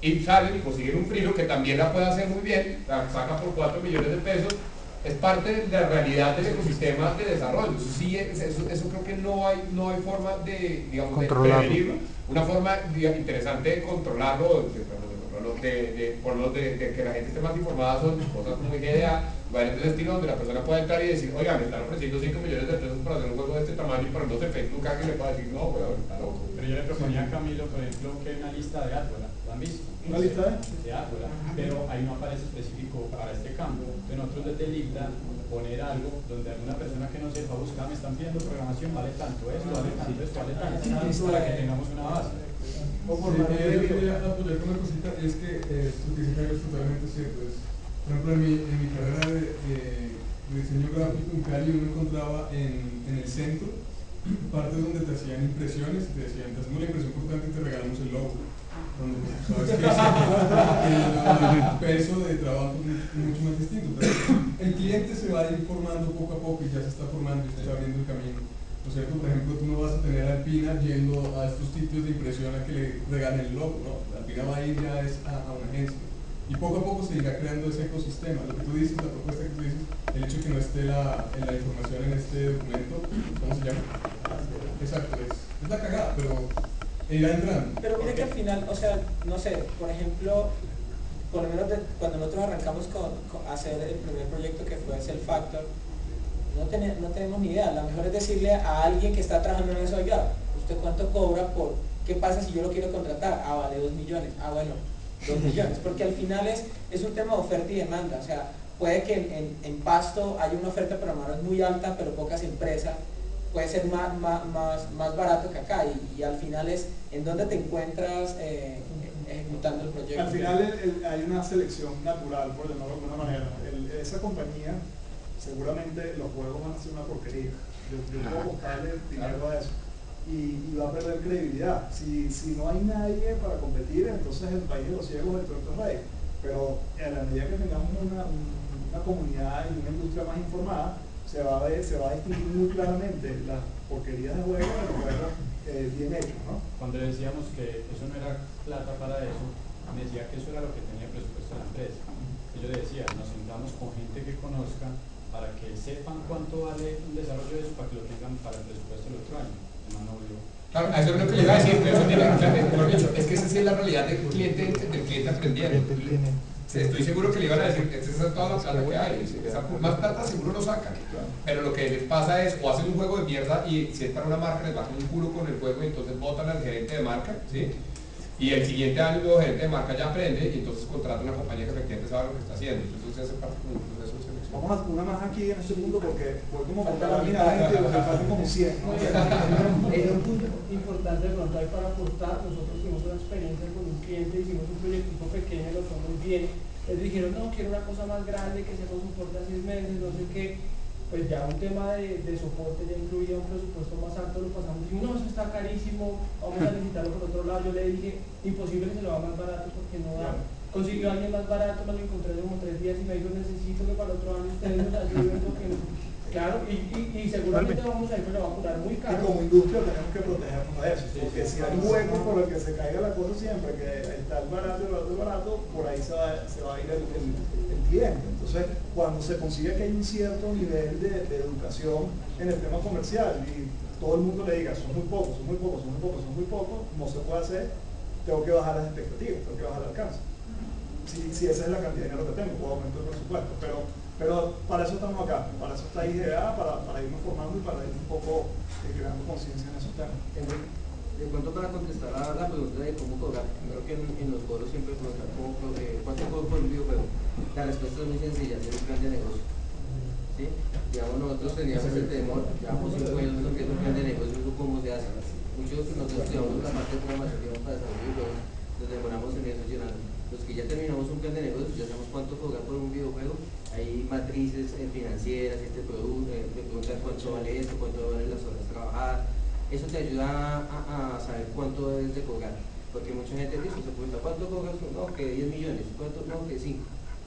Y salen y consiguen un frilo que también la puede hacer muy bien, la saca por 4 millones de pesos. Es parte de la realidad del ecosistema de desarrollo. Sí, eso creo que no hay forma de, digamos, de prevenirlo. Una forma interesante de controlarlo, de que la gente esté más informada sobre cosas como IGDA, variantes de estilo, donde la persona puede entrar y decir, oiga, me están ofreciendo 5 millones de pesos para hacer un juego de este tamaño, y para no ser Facebook alguien le puede decir, no, weón, está loco. Pero yo le proponía a Camilo, por ejemplo, que hay una lista de Ágora, ¿lo han visto? ¿Una lista de Ágora, pero ahí no aparece específico para este campo. Entonces nosotros desde LIGDA poner algo donde alguna persona que no sepa buscar, me están pidiendo programación, vale tanto, esto vale tanto, esto vale tanto, para que tengamos una base. O por quería apoyar con una cosita, es que esto que dice Carlos es totalmente cierto. Por ejemplo, en mi carrera de diseño gráfico en Cali, uno encontraba en el centro partes donde te hacían impresiones y te decían, te hacemos la impresión por tanto y te regalamos el logo. Donde sabes que el peso de trabajo es mucho más distinto. Pero el cliente se va a ir formando poco a poco y ya se está formando y se está abriendo el camino. ¿No es cierto? Por ejemplo, tú no vas a tener a Alpina yendo a estos sitios de impresión a que le regalen el logo, ¿no? Alpina va a ir ya a una agencia. Y poco a poco se irá creando ese ecosistema. Lo que tú dices, la propuesta que tú dices, el hecho de que no esté la información en este documento, ¿cómo se llama? Exacto, es la cagada, pero irá entrando. Pero mire que al final, o sea, no sé, por ejemplo, por lo menos cuando nosotros arrancamos con hacer el primer proyecto que fue Self Factor, no tenemos ni idea. Lo mejor es decirle a alguien que está trabajando en eso, oiga, ¿usted cuánto cobra por qué pasa si yo lo quiero contratar? Ah, vale 2 millones. Ah, bueno, 2 millones. Porque al final es un tema de oferta y demanda. O sea, puede que en Pasto haya una oferta programadora muy alta, pero pocas empresas. Puede ser más barato que acá. Y al final es en dónde te encuentras ejecutando el proyecto. Al final hay una selección natural, por llamarlo de alguna manera. Esa compañía, seguramente los juegos van a ser una porquería. Yo puedo buscarle dinero a eso. Y va a perder credibilidad. Si no hay nadie para competir, entonces el país de los ciegos del tuerto rey. Pero a la medida que tengamos una comunidad y una industria más informada, se va a distinguir muy claramente las porquerías de juegos de los juegos bien hechos, ¿no? Cuando le decíamos que eso no era plata para eso, me decía que eso era lo que tenía presupuesto la empresa. Y yo le decía, nos sentamos con gente que conozca para que sepan cuánto vale un desarrollo de eso, para que lo tengan para el presupuesto del otro año. Claro, eso es lo que le iba a decir, pero eso tiene, mejor dicho, es que esa sí es la realidad del cliente aprendiendo. Estoy seguro que le iban a decir, esa es toda la plata que hay, más plata seguro lo sacan, pero lo que les pasa es, o hacen un juego de mierda y si es para una marca les bajan un culo con el juego y entonces votan al gerente de marca, ¿sí? Y el siguiente año el nuevo gerente de marca ya aprende y entonces contrata una compañía que efectivamente sabe lo que está haciendo, entonces se hace parte de un proceso de selección. O vamos a una más aquí en este punto porque voy como contar la mina gente y me faltan como 100. ¿no? Un punto importante de pronto hay para aportar. Nosotros tuvimos una experiencia con un cliente, hicimos un proyectito pequeño, lo fue muy bien. Les dijeron, no, quiero una cosa más grande, que sea con soporte a 6 meses, no sé qué. Pues ya un tema de soporte ya incluía un presupuesto más alto, lo pasamos y no, eso está carísimo, vamos a necesitarlo por otro lado. Yo le dije, imposible que se lo haga más barato porque no da. Consiguió a alguien más barato, me lo encontré como 3 días y me dijo, necesito que para el otro año ustedes nos ayuden porque no. Claro, y seguramente vamos a ir, pero va a curar muy caro. Y como industria tenemos que protegernos de eso, porque si hay un hueco por el que se caiga la cosa siempre, que está el barato, por ahí se va a ir el cliente. Entonces, cuando se consigue que hay un cierto nivel de educación en el tema comercial y todo el mundo le diga, son muy pocos, no se puede hacer, tengo que bajar las expectativas, tengo que bajar el alcance. Si esa es la cantidad de dinero que tengo, puedo aumentar el presupuesto, pero para eso estamos acá, para eso está IGA, para irnos formando y para ir un poco creando conciencia en esos temas. De pronto para contestar la pregunta de cómo cobrar, creo que en los foros siempre preguntan cuánto cobro por un videojuego. La respuesta es muy sencilla, hacer un plan de negocio. ¿Sí? Digamos, nosotros teníamos el temor, llevamos 5 años viendo que es un plan de negocio, eso cómo se hace. Muchos que nosotros estudiamos la parte de programación, digamos, para desarrollo de videojuegos, nos demoramos en eso llenando. Los que ya terminamos un plan de negocios, ya sabemos cuánto cobrar por un videojuego, hay matrices financieras, te preguntan cuánto vale esto, cuánto valen las horas trabajar. Eso te ayuda a saber cuánto debes de cobrar, porque mucha gente dice, se pregunta, ¿cuánto cobras? No, que 10 millones, ¿cuánto? No, que 5,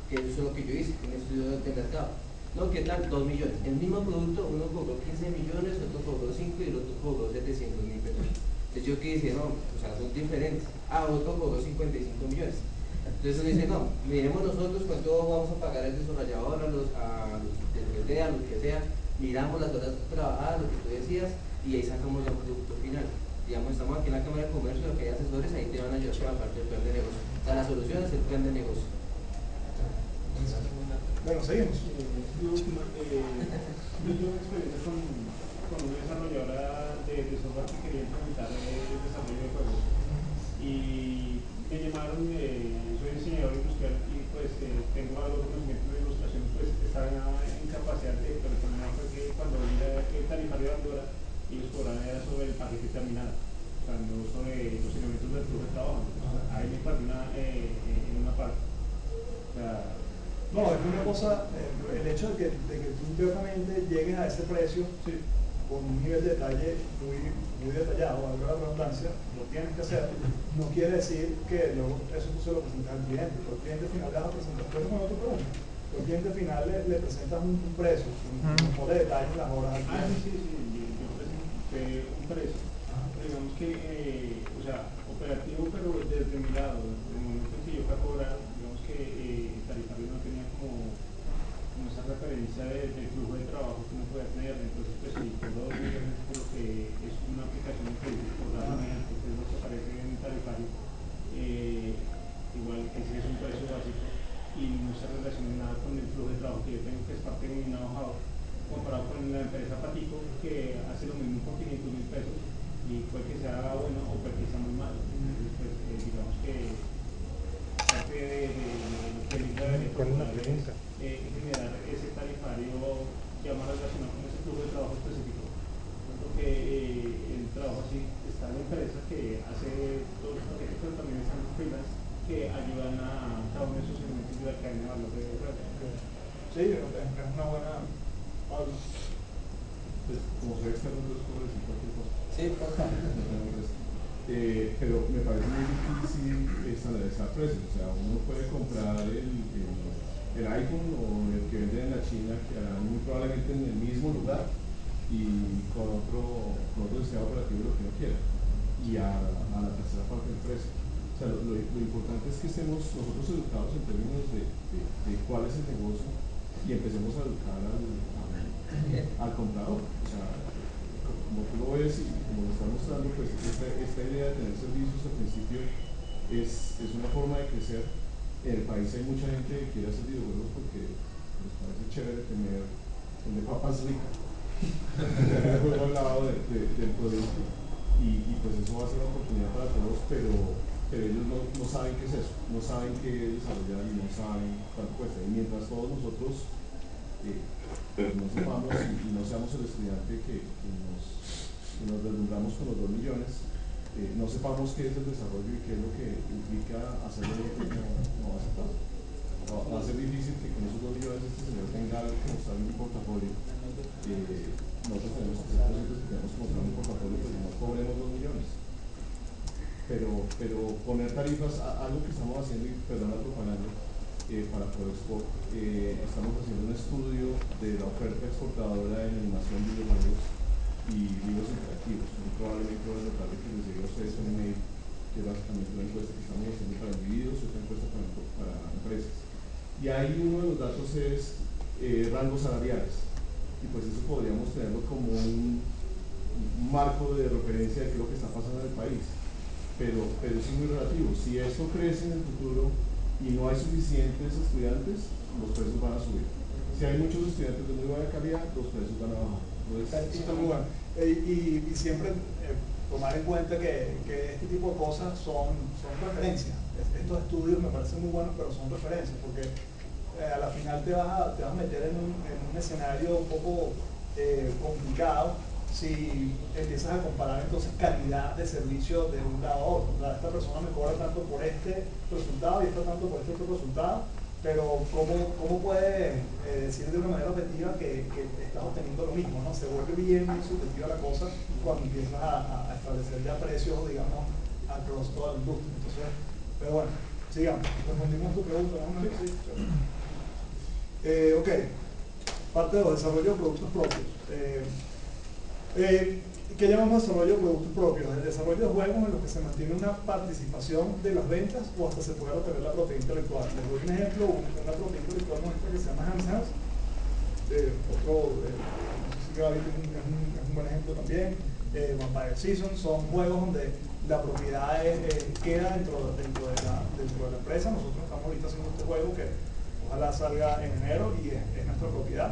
que eso es lo que yo hice en el estudio de mercado. No, ¿qué tal? 2 millones. El mismo producto, uno cobró 15 millones, otro cobró 5 y el otro cobró 700.000 pesos. Entonces yo que dije, no, o sea, son diferentes. Otro cobró 55 millones. Entonces uno dice, no, miremos nosotros cuánto vamos a pagar al desarrollador, a los que sea, miramos las horas trabajadas, lo que tú decías, y ahí sacamos ya un producto final. Digamos, estamos aquí en la Cámara de Comercio, lo que hay asesores, ahí te van a ayudar para la parte del plan de negocio. O sea, la solución es el plan de negocio. Bueno, seguimos. Yo tuve una experiencia con una desarrolladora de software que quería implementar el desarrollo de juegos. Y me llamaron, soy diseñador industrial y pues tengo algo de conocimiento de ilustración, pues estaba en capacidad de, pero el problema fue que cuando era el tarifario de Andorra, ellos cobraban era sobre el paquete terminado, o sea, no sobre los elementos del flujo de trabajo. O sea, ahí me perdí en una parte. O sea, no, es una cosa, el hecho de que tú internamente llegues a ese precio, sí, con un nivel de detalle muy detallado, valga la redundancia, lo tienes que hacer, no quiere decir que luego eso tú se lo presentas al cliente, pero al cliente final le vas a presentar, pero con otro pregunta, al cliente final le presentas un precio, un poco de detalle en las horas al cliente. Sí, yo presenté un precio, digamos que, o sea, operativo, pero desde mi lado, desde el momento en que yo fui a cobrar, digamos que tarifario no tenía como esa referencia del flujo de trabajo que uno puede tener, entonces pues si todo por lo que es una aplicación de Facebook por la mediante, que es lo que aparece en el tarifario, igual ese es un precio básico y no se relaciona nada con el flujo de trabajo que yo tengo, que es parte de mi know-how, comparado con la empresa Patico, que hace lo mismo con 500.000 pesos y puede que sea bueno o puede que sea muy malo. Entonces pues digamos que parte de lo que debería procurar es generar ese tarifario ya más relacionado con ese flujo de trabajo específico, porque el trabajo así está en la empresa que hace todos los paquetes, pero también están los freelance que ayudan a cada uno de esos elementos de la cadena de valor de red. Sí, es una buena Pablo. Pues, como se ve, están los puedo decir cualquier cosa. Sí, por favor. Pero me parece muy difícil estandarizar precios. O sea, uno puede comprar el iPhone o el que venden en la China, que harán muy probablemente en el mismo lugar y con otro sistema operativo, lo que uno quiera, y a la tercera parte del precio. O sea, lo importante es que estemos nosotros educados en términos de cuál es el negocio y empecemos a educar al comprador. O sea, como tú lo ves y como lo está mostrando, pues esta idea de tener servicios al principio es una forma de crecer. En el país hay mucha gente que quiere hacer videojuegos porque les parece chévere tener de papas ricas, tener el juego al lado del producto y pues eso va a ser una oportunidad para todos, pero ellos no saben qué es eso, no saben qué desarrollar y no saben cuánto cuesta. Y mientras todos nosotros no sepamos y no seamos el estudiante que nos deslumbramos con los 2 millones, no sepamos qué es el desarrollo y qué es lo que implica hacerlo, no va a ser fácil. Va a ser difícil que con esos 2 millones este señor tenga algo que mostrar en un portafolio. Nosotros tenemos que ser conscientes que tenemos que mostrar un portafolio, pero no cobremos 2 millones. Pero poner tarifas, algo que estamos haciendo, y perdón la propaganda, para ProExpo, estamos haciendo un estudio de la oferta exportadora en animación, videojuegos y libros interactivos. Muy probablemente voy a tratar de que les llegue a ustedes un email, que es básicamente una encuesta que estamos haciendo para individuos y otra encuesta para empresas. Y ahí uno de los datos es rangos salariales. Y pues eso podríamos tenerlo como un marco de referencia de qué es lo que está pasando en el país. Pero eso es muy relativo. Si esto crece en el futuro y no hay suficientes estudiantes, los precios van a subir. Si hay muchos estudiantes de muy buena calidad, los precios van a bajar. Y siempre tomar en cuenta que este tipo de cosas son referencias. Estos estudios me parecen muy buenos, pero son referencias, porque a la final te vas a meter en un escenario un poco complicado si empiezas a comparar entonces calidad de servicio de un lado a otro. O sea, esta persona me cobra tanto por este resultado y esta tanto por este otro resultado, pero ¿cómo puede decir de una manera objetiva que estás obteniendo lo mismo, ¿no? Se vuelve bien subjetiva la cosa cuando empiezas a establecer ya precios, digamos, across toda la industria. Entonces, pero bueno, sigamos. Respondimos tu pregunta, ¿no? Sí. Ok, parte 2, desarrollo de productos propios. ¿Qué llamamos desarrollo de productos propios? El desarrollo de juegos en los que se mantiene una participación de las ventas o hasta se puede obtener la propiedad intelectual. Les doy un ejemplo, una propiedad intelectual nuestra que se llama Hans. Otro, no sé si Gravity es un buen ejemplo también. Vampire Season son juegos donde la propiedad queda dentro de la empresa. Nosotros estamos ahorita haciendo este juego que ojalá salga en enero y es nuestra propiedad.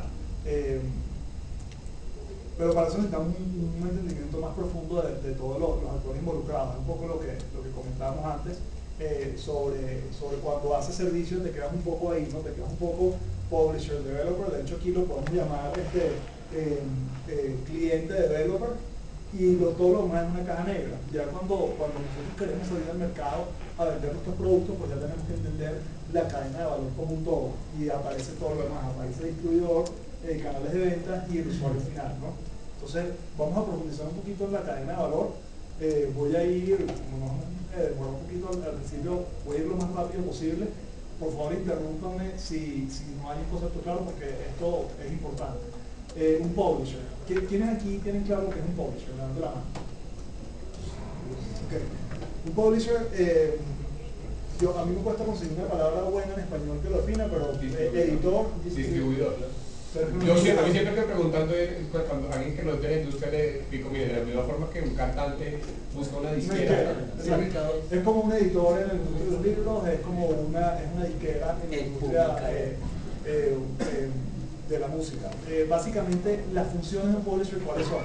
Pero para eso necesitamos un entendimiento más profundo de todos los actores involucrados. Un poco lo que comentábamos antes sobre cuando haces servicios te quedas un poco ahí, ¿no? Te quedas un poco publisher, developer. De hecho aquí lo podemos llamar cliente developer, y todo lo demás es una caja negra. Ya cuando nosotros queremos salir al mercado a vender nuestros productos, pues ya tenemos que entender la cadena de valor como un todo, y aparece todo lo demás, aparece el distribuidor, canales de ventas y el usuario final, ¿no? Entonces vamos a profundizar un poquito en la cadena de valor. Voy a ir, como nos demoró un poquito al principio, voy a ir lo más rápido posible. Por favor interrúmpanme si no hay un concepto claro, porque esto es importante. Un publisher. ¿Quiénes aquí tienen claro lo que es un publisher? Levante la mano. Okay. Un publisher, a mí me cuesta conseguir una palabra buena en español que lo defina, pero editor, distribuidor. A mí siempre que preguntando cuando alguien que no es de la industria le explico, mire, de la misma forma que un cantante busca una disquera. Es como un editor en la industria de los libros, es como una disquera en la industria de la música. Básicamente las funciones de un publisher, ¿cuáles son?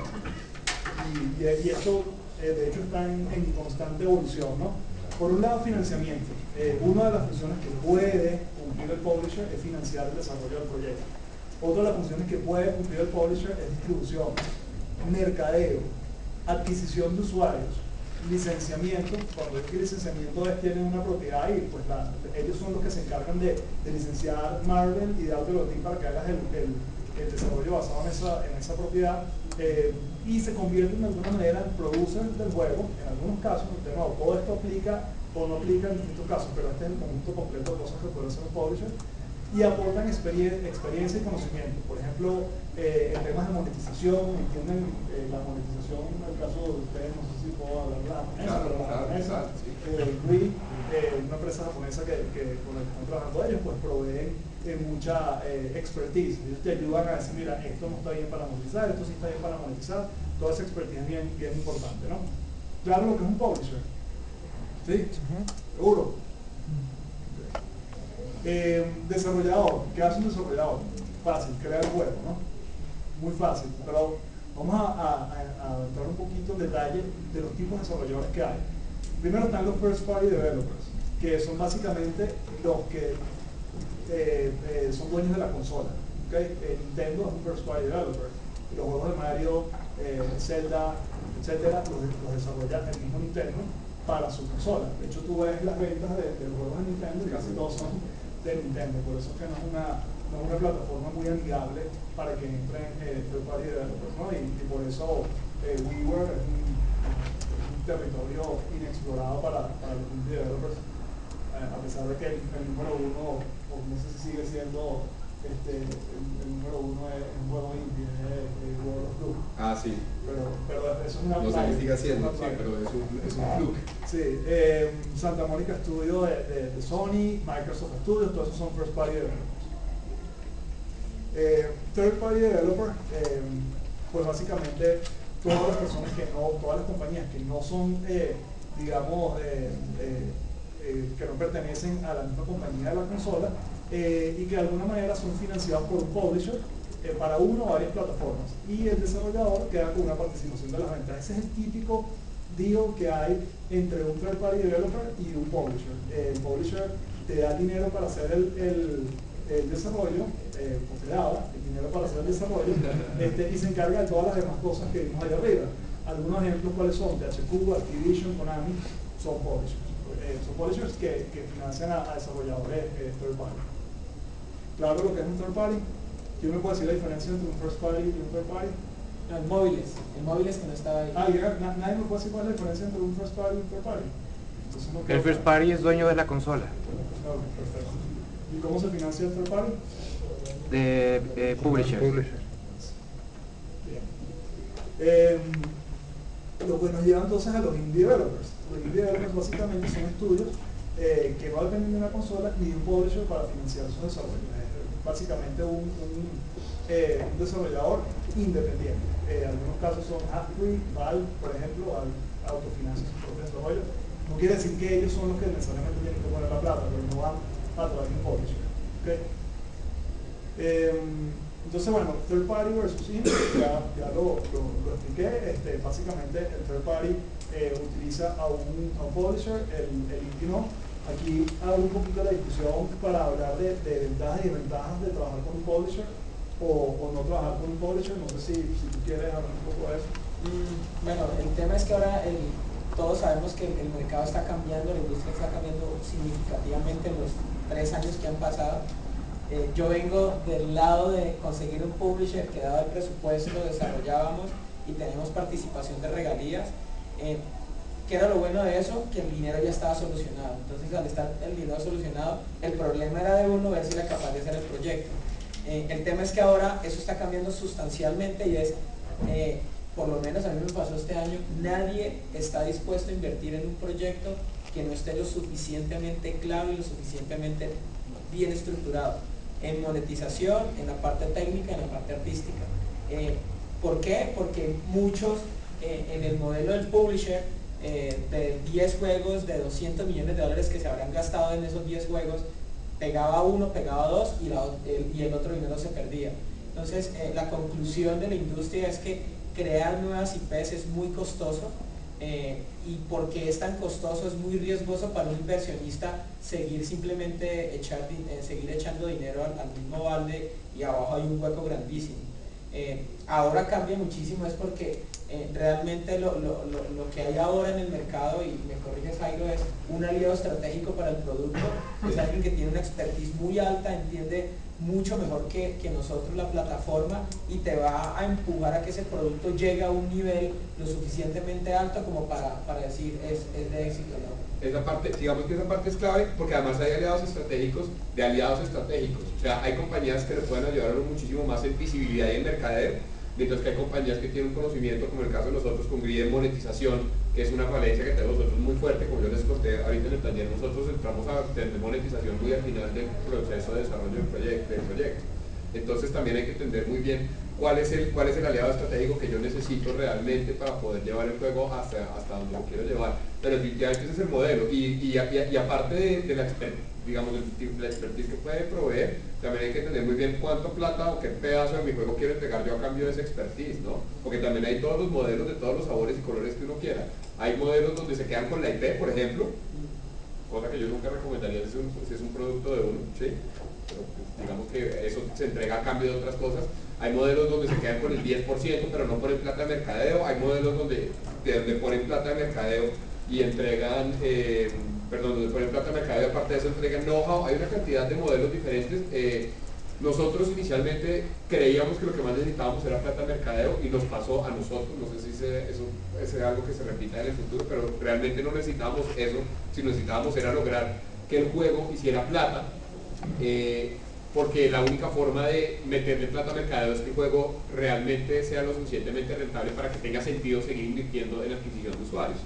Y esto de hecho está en constante evolución, ¿no? Por un lado, financiamiento. Una de las funciones que puede cumplir el publisher es financiar el desarrollo del proyecto. Otra de las funciones que puede cumplir el publisher es distribución, mercadeo, adquisición de usuarios, licenciamiento. Cuando es que licenciamiento tienen una propiedad y pues ellos son los que se encargan de licenciar Marvel y dártelo a ti para que hagas el desarrollo basado en esa propiedad, y se convierten de alguna manera en producers del juego. En algunos casos, de nuevo, todo esto aplica o no aplica en distintos casos, pero este es el conjunto completo de cosas que puede hacer un publisher, y aportan experiencia y conocimiento. Por ejemplo, en temas de monetización, entienden la monetización en el caso de ustedes, no sé si puedo hablar de la japonesa, pero la japonesa, Gree, una empresa japonesa con la que están trabajando ellos, pues proveen mucha expertise. Ellos te ayudan a decir, mira, esto no está bien para monetizar, esto sí está bien para monetizar. Toda esa expertise es bien importante, ¿no? Claro lo que es un publisher. ¿Sí? ¿Seguro? Desarrollador. ¿Qué hace un desarrollador? Fácil, crear el juego, ¿no? Muy fácil, pero vamos a entrar un poquito en detalle de los tipos de desarrolladores que hay. Primero están los first party developers, que son básicamente los que son dueños de la consola. ¿okay? Nintendo es un first party developer. Los juegos de Mario, Zelda, etcétera, los desarrolla el mismo Nintendo para su consola. De hecho, tú ves las ventas de los juegos de Nintendo y casi todos son de Nintendo. Por eso es que no es una plataforma muy amigable para que entren third party developers, ¿no? Y por eso WiiWare es un territorio inexplorado para los indie developers, a pesar de que el número uno, o no sé si sigue siendo el número uno es un juego indie, World of Doom. Ah, sí. Pero eso es una no sé si sigue siendo, sí, pero es un fluke. Sí, Santa Mónica Studio de Sony, Microsoft Studios, todos esos son first party developers. Third party developer, pues básicamente todas las personas todas las compañías que no son, digamos, que no pertenecen a la misma compañía de la consola y que de alguna manera son financiados por un publisher para una o varias plataformas, y el desarrollador queda con una participación de las ventas. Ese es el típico deal que hay entre un third party developer y un publisher. El publisher te da dinero para hacer el desarrollo, o te daba el dinero para hacer el desarrollo, y se encarga de todas las demás cosas que vimos allá arriba. Algunos ejemplos cuáles son: THQ, Activision, Konami, son publishers que financian a desarrolladores third party. Claro lo que es un third party. ¿Quién me puede decir la diferencia entre un first party y un third party? No, en móviles que no estaba ahí. Nadie me puede decir cuál es la diferencia entre un first party y un third party. Entonces, no El first party es dueño de la consola. Ok, perfecto. ¿Y cómo se financia el third party? Publisher. Bien. Lo que nos lleva entonces a los indie developers. Los indie developers básicamente son estudios que no dependen de una consola ni de un publisher para financiar sus desarrollos. Básicamente un desarrollador independiente. Algunos casos son Apple, Valve, por ejemplo, autofinancian su propio desarrollo. No quiere decir que ellos son los que necesariamente tienen que poner la plata, pero no van a través de un publisher. ¿Okay? Entonces, bueno, third party versus indie, ya lo expliqué. Básicamente el third party utiliza a un publisher, el indie no. Aquí hablo un poquito de la discusión para hablar de ventajas y desventajas de trabajar con un publisher o no trabajar con un publisher. No sé si tú quieres hablar un poco de eso. Bueno, el tema es que ahora todos sabemos que el mercado está cambiando, la industria está cambiando significativamente en los 3 años que han pasado. Yo vengo del lado de conseguir un publisher que dado el presupuesto desarrollábamos y tenemos participación de regalías. ¿Qué era lo bueno de eso? Que el dinero ya estaba solucionado. Entonces, al estar el dinero solucionado, el problema era de uno ver si era capaz de hacer el proyecto. El tema es que ahora eso está cambiando sustancialmente y es, por lo menos a mí me pasó este año, nadie está dispuesto a invertir en un proyecto que no esté lo suficientemente claro y lo suficientemente bien estructurado en monetización, en la parte técnica, en la parte artística. ¿Por qué? Porque muchos en el modelo del publisher, de 10 juegos de $200 millones que se habrán gastado en esos 10 juegos, pegaba uno, pegaba dos y el otro dinero se perdía. Entonces, la conclusión de la industria es que crear nuevas IPs es muy costoso, y porque es tan costoso es muy riesgoso para un inversionista seguir simplemente seguir echando dinero al mismo balde, y abajo hay un hueco grandísimo. Ahora cambia muchísimo, es porque realmente lo que hay ahora en el mercado, y me corriges Jairo, es un aliado estratégico para el producto. Es alguien que tiene una expertise muy alta, entiende mucho mejor que nosotros la plataforma, y te va a empujar a que ese producto llegue a un nivel lo suficientemente alto como para decir es de éxito, ¿no? Esa parte, digamos que esa parte es clave, porque además hay aliados estratégicos de aliados estratégicos. O sea, hay compañías que le pueden ayudar muchísimo más en visibilidad y en mercadeo, mientras que hay compañías que tienen un conocimiento, como el caso de nosotros con GRID en monetización, que es una falencia que tenemos nosotros muy fuerte. Como yo les conté ahorita en el taller, nosotros entramos a tener monetización muy al final del proceso de desarrollo del proyecto. Entonces también hay que entender muy bien cuál es el aliado estratégico que yo necesito realmente para poder llevar el juego hasta donde lo quiero llevar. Pero definitivamente ese es el modelo, y aparte de la expertise que puede proveer, también hay que entender muy bien cuánto plata o qué pedazo de mi juego quiero entregar yo a cambio de esa expertise, ¿no? Porque también hay todos los modelos de todos los sabores y colores que uno quiera. Hay modelos donde se quedan con la IP, por ejemplo, cosa que yo nunca recomendaría si es un producto de uno, ¿sí? pero pues, digamos que eso se entrega a cambio de otras cosas. Hay modelos donde se quedan con el 10%, pero no ponen plata de mercadeo. Hay modelos donde ponen plata de mercadeo y entregan, donde ponen plata de mercadeo y aparte de eso entregan know-how. Hay una cantidad de modelos diferentes. Nosotros inicialmente creíamos que lo que más necesitábamos era plata de mercadeo y nos pasó a nosotros. No sé si eso es algo que se repita en el futuro, pero realmente no necesitábamos eso. Si necesitábamos era lograr que el juego hiciera plata. Porque la única forma de meterle plata a mercadeo es que el juego realmente sea lo suficientemente rentable para que tenga sentido seguir invirtiendo en la adquisición de usuarios.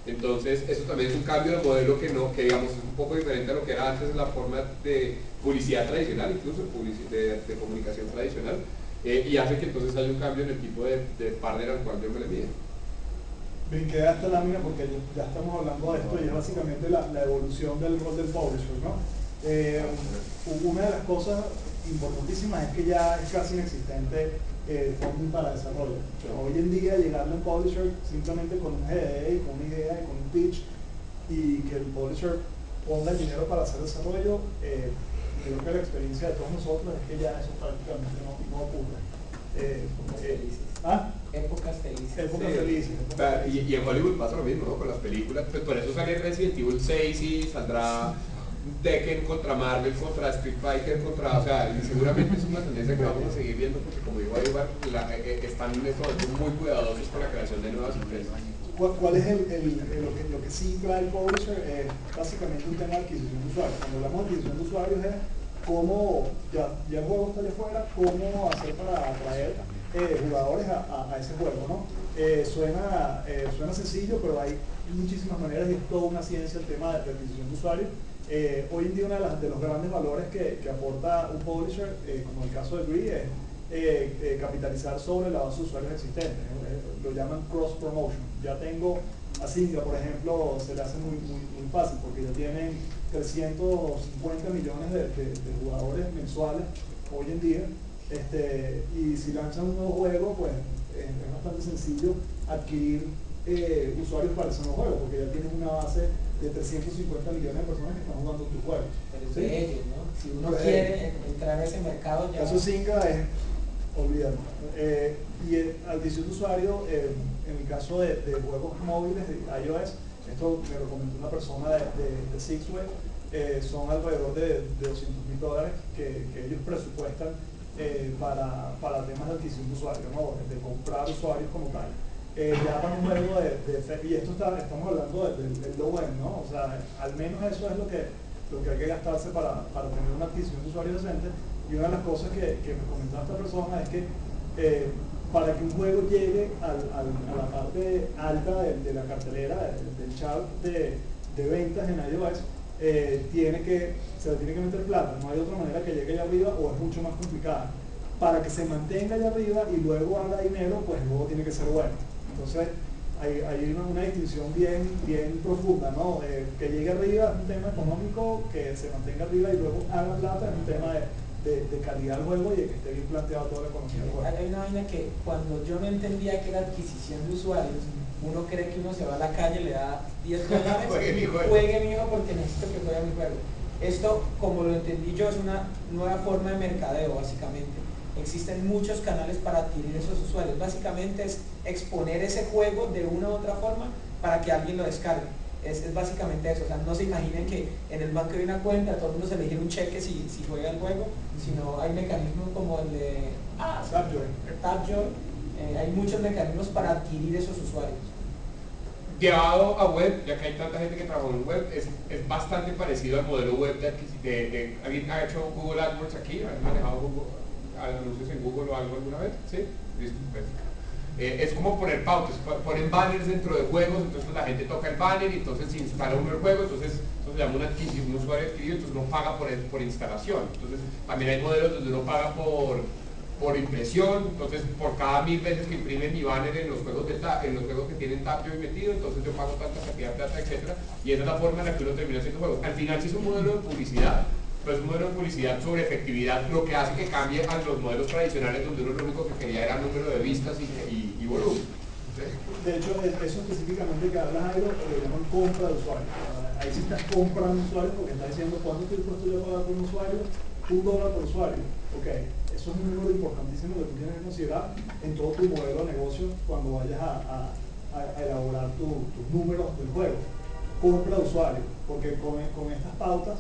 Entonces, eso también es un cambio de modelo que digamos es un poco diferente a lo que era antes la forma de publicidad tradicional, incluso de comunicación tradicional, y hace que entonces haya un cambio en el tipo de partner al cual yo me le mido. Brinqué a esta lámina porque ya estamos hablando de esto y es básicamente la evolución del rol del publisher, ¿no? Una de las cosas importantísimas es que ya es casi inexistente funding para desarrollo. Hoy en día llegarle a un publisher simplemente con un GDE, con una idea, con un pitch y que el publisher ponga el dinero para hacer desarrollo, creo que la experiencia de todos nosotros es que ya eso prácticamente no ocurre. Épocas felices. Épocas felices. Y en Hollywood pasa lo mismo, ¿no? Con las películas, pues por eso sale Resident Evil 6 y saldrá Tekken contra Marvel, contra Street Fighter, o sea, y seguramente es una tendencia que vamos a seguir viendo porque como digo Ibar, están en estos momentos muy cuidadosos con la creación de nuevas empresas. ¿Cuál es lo que sí trae el publisher? Es básicamente un tema de adquisición de usuarios. Cuando hablamos de adquisición de usuarios es cómo, ya el juego está allá afuera, cómo hacer para atraer jugadores a ese juego, ¿no? Suena sencillo, pero hay muchísimas maneras y es toda una ciencia el tema de adquisición de usuarios. Hoy en día uno de los grandes valores que aporta un publisher, como el caso de Gree, es capitalizar sobre la base de usuarios existentes. Lo llaman cross promotion. Ya tengo a Zynga, por ejemplo, se le hace muy fácil porque ya tienen 350 millones de jugadores mensuales hoy en día. Y si lanzan un nuevo juego, pues es bastante sencillo adquirir usuarios para ese nuevo juego, porque ya tienes una base de 350 millones de personas que están jugando tu juego. Pero es de ellos, ¿no? Si uno quiere entrar a ese mercado, ya... Eso Zynga es, olvídalo. Y adquisición de usuario, en el caso de juegos móviles de iOS, esto me lo comentó una persona de Sixway, son alrededor de $200,000 que ellos presupuestan para temas de adquisición de usuarios, ¿no? De comprar usuarios como tal. Ya para un juego y esto estamos hablando del low end, ¿no? O sea, al menos eso es lo que hay que gastarse para tener una adquisición de usuarios decente. Y una de las cosas que me comentaba esta persona es que para que un juego llegue a la parte alta de la cartelera, del chart de ventas en iOS, se le tiene que meter plata. No hay otra manera que llegue allá arriba o es mucho más complicada. Para que se mantenga allá arriba y luego haga dinero, pues el juego tiene que ser bueno. Entonces hay una distinción bien profunda, ¿no? Que llegue arriba es un tema económico, que se mantenga arriba y luego haga plata es un tema de calidad del juego y de que esté bien planteado toda la economía del juego. Hay una vaina que cuando yo no entendía que era adquisición de usuarios, uno cree que uno se va a la calle, le da $10 juegue mi hijo porque necesito que juegue mi juego. Esto, como lo entendí yo, es una nueva forma de mercadeo, básicamente. Existen muchos canales para adquirir esos usuarios. Básicamente es exponer ese juego de una u otra forma para que alguien lo descargue. Es básicamente eso. O sea, no se imaginen que en el banco hay una cuenta, todo el mundo se le gira un cheque si juega el juego, sino hay mecanismos como el de Tapjoy. Hay muchos mecanismos para adquirir esos usuarios. Llevado a web, ya que hay tanta gente que trabaja en web, es bastante parecido al modelo web ¿alguien ha hecho Google AdWords aquí? ¿Han manejado anuncios en Google o algo alguna vez? ¿Sí? Listo, pues. Es como poner pautas, ponen banners dentro de juegos, entonces la gente toca el banner y entonces se instala uno el juego, entonces se llama un usuario adquirido, entonces uno paga por instalación. Entonces también hay modelos donde uno paga por impresión, entonces por cada 1000 veces que imprimen mi banner en los juegos que tienen Tapjoy metido, entonces yo pago tanta cantidad de plata, etcétera, y esa es la forma en la que uno termina haciendo juegos. Al final sí es un modelo de publicidad, pero es un modelo de publicidad sobre efectividad, lo que hace que cambie a los modelos tradicionales donde uno lo único que quería era número de vistas y volumen. ¿Sí? De hecho, eso específicamente que hablas, Jairo, lo llaman compra de usuarios. Ahí sí estás comprando usuarios porque estás diciendo cuánto estoy dispuesto yo a pagar por un usuario $1 por usuario. Ok, eso es un número importantísimo que tú tienes que considerar en todo tu modelo de negocio cuando vayas a elaborar tus números del juego. Compra de usuario, porque con estas pautas,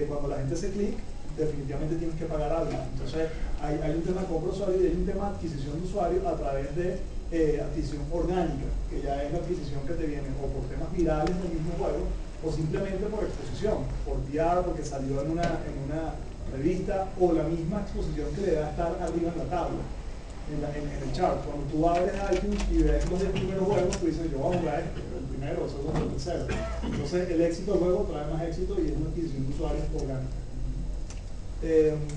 cuando la gente hace clic, definitivamente tienes que pagar algo. Entonces, hay un tema de compra de usuario y hay un tema de adquisición de usuario a través de adquisición orgánica, que ya es la adquisición que te viene o por temas virales del mismo juego, o simplemente por exposición, por PR, porque salió en una revista, o la misma exposición que le da a estar arriba en la tabla, en el chart. Cuando tú abres iTunes y ves los 10 primeros juegos, tú dices, yo voy a jugar el primero, el segundo, el tercero. Entonces, el éxito del juego trae más éxito y es una adquisición de usuarios orgánica.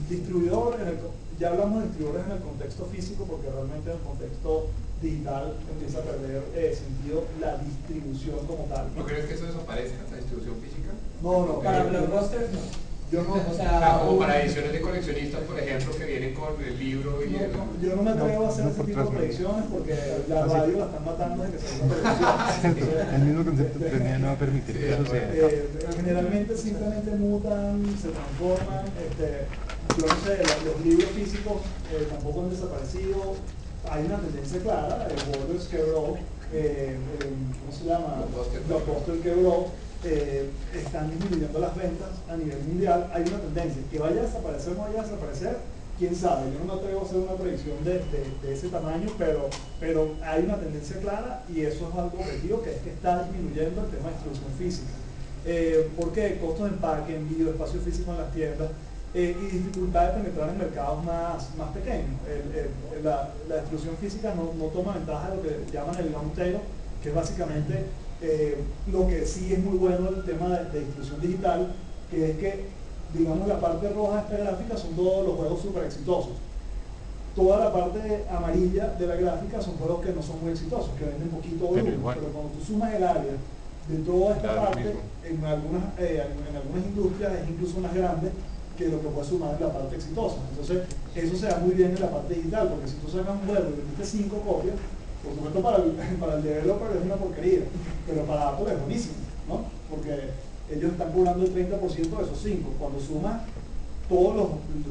Distribuidor, ya hablamos de distribuidores en el contexto físico, porque realmente en el contexto digital empieza a perder sentido la distribución como tal. ¿No crees que eso desaparezca, la distribución física? No. Para Blockbuster no. Yo no, o sea, como para ediciones de coleccionistas, por ejemplo, que vienen con el libro y yo no me atrevo a hacer ese tipo de predicciones porque la radio la están matando de que sea una predicción. El mismo concepto de premia no va a permitir que eso sea. Generalmente simplemente mutan, se transforman. Yo no sé, los libros físicos tampoco han desaparecido. Hay una tendencia clara, el Borders quebró, ¿cómo se llama? Blockbuster quebró. Están disminuyendo las ventas a nivel mundial. Hay una tendencia que vaya a desaparecer o no vaya a desaparecer, quién sabe. Yo no me atrevo a hacer una predicción de ese tamaño, pero hay una tendencia clara y eso es algo objetivo, que es que está disminuyendo el tema de distribución física. ¿Por qué? Costos de empaque, envío, espacio físico en las tiendas y dificultad de penetrar en mercados más pequeños. La distribución física no toma ventaja de lo que llaman el long tail, que es básicamente lo que sí es muy bueno el tema de distribución digital, que es que, digamos, la parte roja de esta gráfica son todos los juegos súper exitosos. Toda la parte amarilla de la gráfica son juegos que no son muy exitosos, que venden poquito volumen, pero cuando tú sumas el área de toda esta parte, en algunas industrias es incluso más grande que lo que puedes sumar en la parte exitosa. Entonces, eso se da muy bien en la parte digital, porque si tú sacas un juego y vendiste 5 copias, por supuesto para el developer es una porquería, pero para Apple es buenísimo, ¿no? Porque ellos están cobrando el 30% de esos 5. Cuando sumas todos los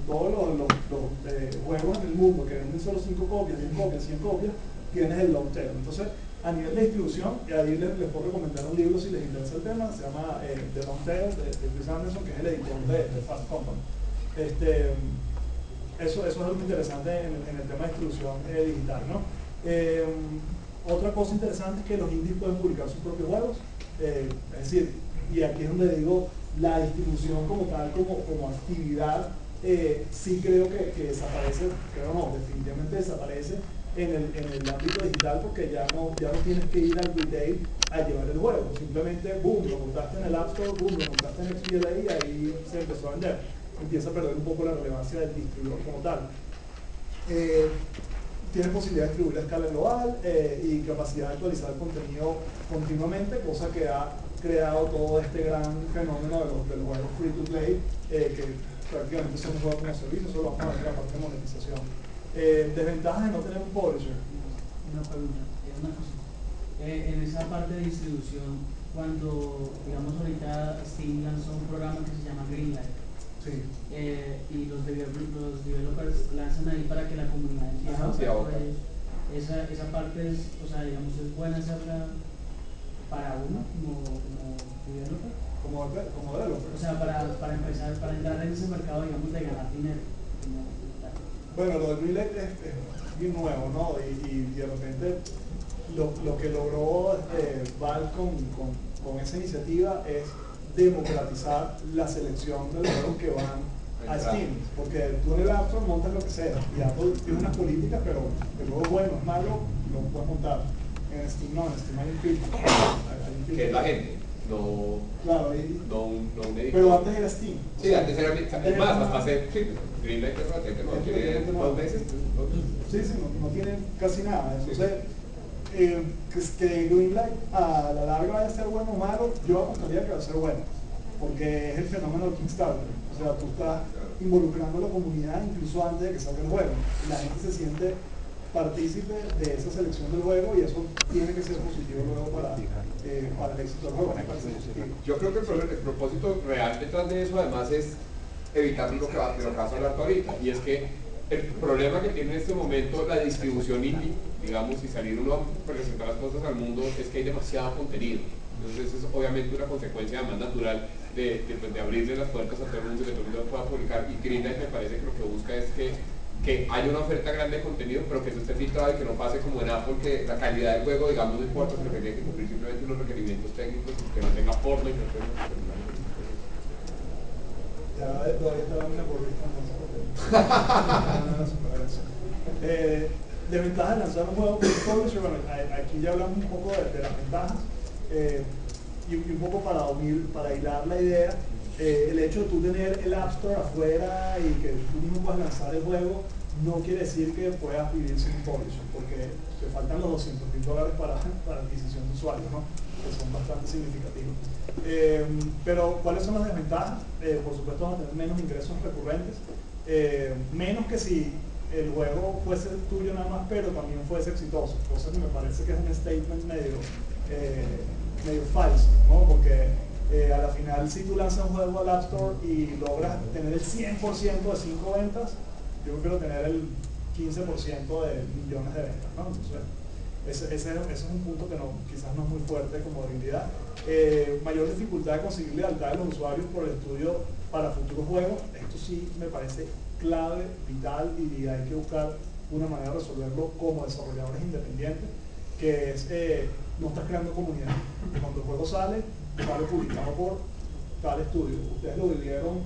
juegos en el mundo que venden solo 5 copias, 10 copias, 100 copias, tienes el long tail. Entonces, a nivel de distribución, y ahí les puedo recomendar un libro si les interesa el tema, se llama The Long Tail, de Chris Anderson, que es el editor de Fast Company. Eso es algo interesante en el tema de distribución digital, ¿no? Otra cosa interesante es que los indies pueden publicar sus propios juegos, es decir, y aquí es donde digo, la distribución como tal, como actividad, sí creo que desaparece, creo no, definitivamente desaparece en el ámbito digital, porque ya no tienes que ir al retail a llevar el juego, simplemente boom, lo montaste en el App Store, boom, lo montaste en XBLA y ahí se empezó a vender. Empieza a perder un poco la relevancia del distribuidor como tal. Tienes posibilidad de distribuir a escala global y capacidad de actualizar el contenido continuamente, cosa que ha creado todo este gran fenómeno de los juegos free to play, que prácticamente son juegos como servicio. Solo vamos a ver la parte de monetización. Desventajas de no tener un publisher. Una pregunta, una cosa. En esa parte de distribución, cuando, digamos, ahorita Steam lanzó un programa que se llama Greenlight, sí. Y los developers lanzan ahí para que la comunidad entienda esa parte es, o sea, digamos, es buena hacerla para uno como developer. Como developer. O sea, para empezar, para entrar en ese mercado, digamos, de ganar dinero. Bueno, lo de Greenlight es bien nuevo, ¿no? Y de repente lo que logró Valve con esa iniciativa es democratizar la selección de los juegos que van a Steam, porque tú en el App Store montas lo que sea, y Apple tiene unas políticas, pero el juego bueno es malo, lo puedes montar. En Steam no, en Steam hay un filtro. Que es la gente, no, claro, no un pero antes era Steam. Sí, antes era más, hasta hacer Greenlight es relativamente nuevo, tiene 2 meses. Sí, no tiene casi nada. Entonces, que Greenlight a la larga vaya a ser bueno o malo, yo apostaría que va a ser bueno, porque es el fenómeno del Kickstarter. O sea, tú estás involucrando a la comunidad incluso antes de que salga el juego. La gente se siente partícipe de esa selección del juego y eso tiene que ser positivo luego para el éxito del juego. Yo creo que el propósito real detrás de eso además es evitar lo que vas a hablar tú ahorita, y es que el problema que tiene en este momento la distribución indie, digamos, y salir uno a presentar las cosas al mundo, es que hay demasiado contenido. Entonces es obviamente una consecuencia más natural de abrirle las puertas a todo el mundo, que todo el mundo pueda publicar, y Greenlight me parece que lo que busca es que haya una oferta grande de contenido, pero que eso esté filtrado y que no pase como en Apple, que la calidad del juego, digamos, no importa, pero que tiene que cumplir simplemente unos requerimientos técnicos, que no tenga porno y que no tenga... Ya todavía está dando una porrita, desventajas de lanzar un juego con un publisher. Bueno, aquí ya hablamos un poco de las ventajas, y un poco para hilar la idea. El hecho de tú tener el App Store afuera y que tú mismo puedas lanzar el juego no quiere decir que puedas vivir sin un publisher, porque te faltan los $200,000 para adquisición de usuarios, ¿no? Que son bastante significativos. Pero ¿cuáles son las desventajas? Por supuesto, van a tener menos ingresos recurrentes, menos que si el juego fuese tuyo nada más, pero también fuese exitoso, cosa que me parece que es un statement medio falso, ¿no? Porque a la final, si tú lanzas un juego al App Store y logras tener el 100% de 5 ventas, yo quiero tener el 15% de millones de ventas, ¿no? Entonces, ese es un punto que quizás no es muy fuerte como debilidad. Mayor dificultad de conseguir lealtad de los usuarios por el estudio para futuros juegos. Esto sí me parece clave, vital, y hay que buscar una manera de resolverlo como desarrolladores independientes, que es no estás creando comunidad. Cuando el juego sale publicado por tal estudio. Ustedes lo vivieron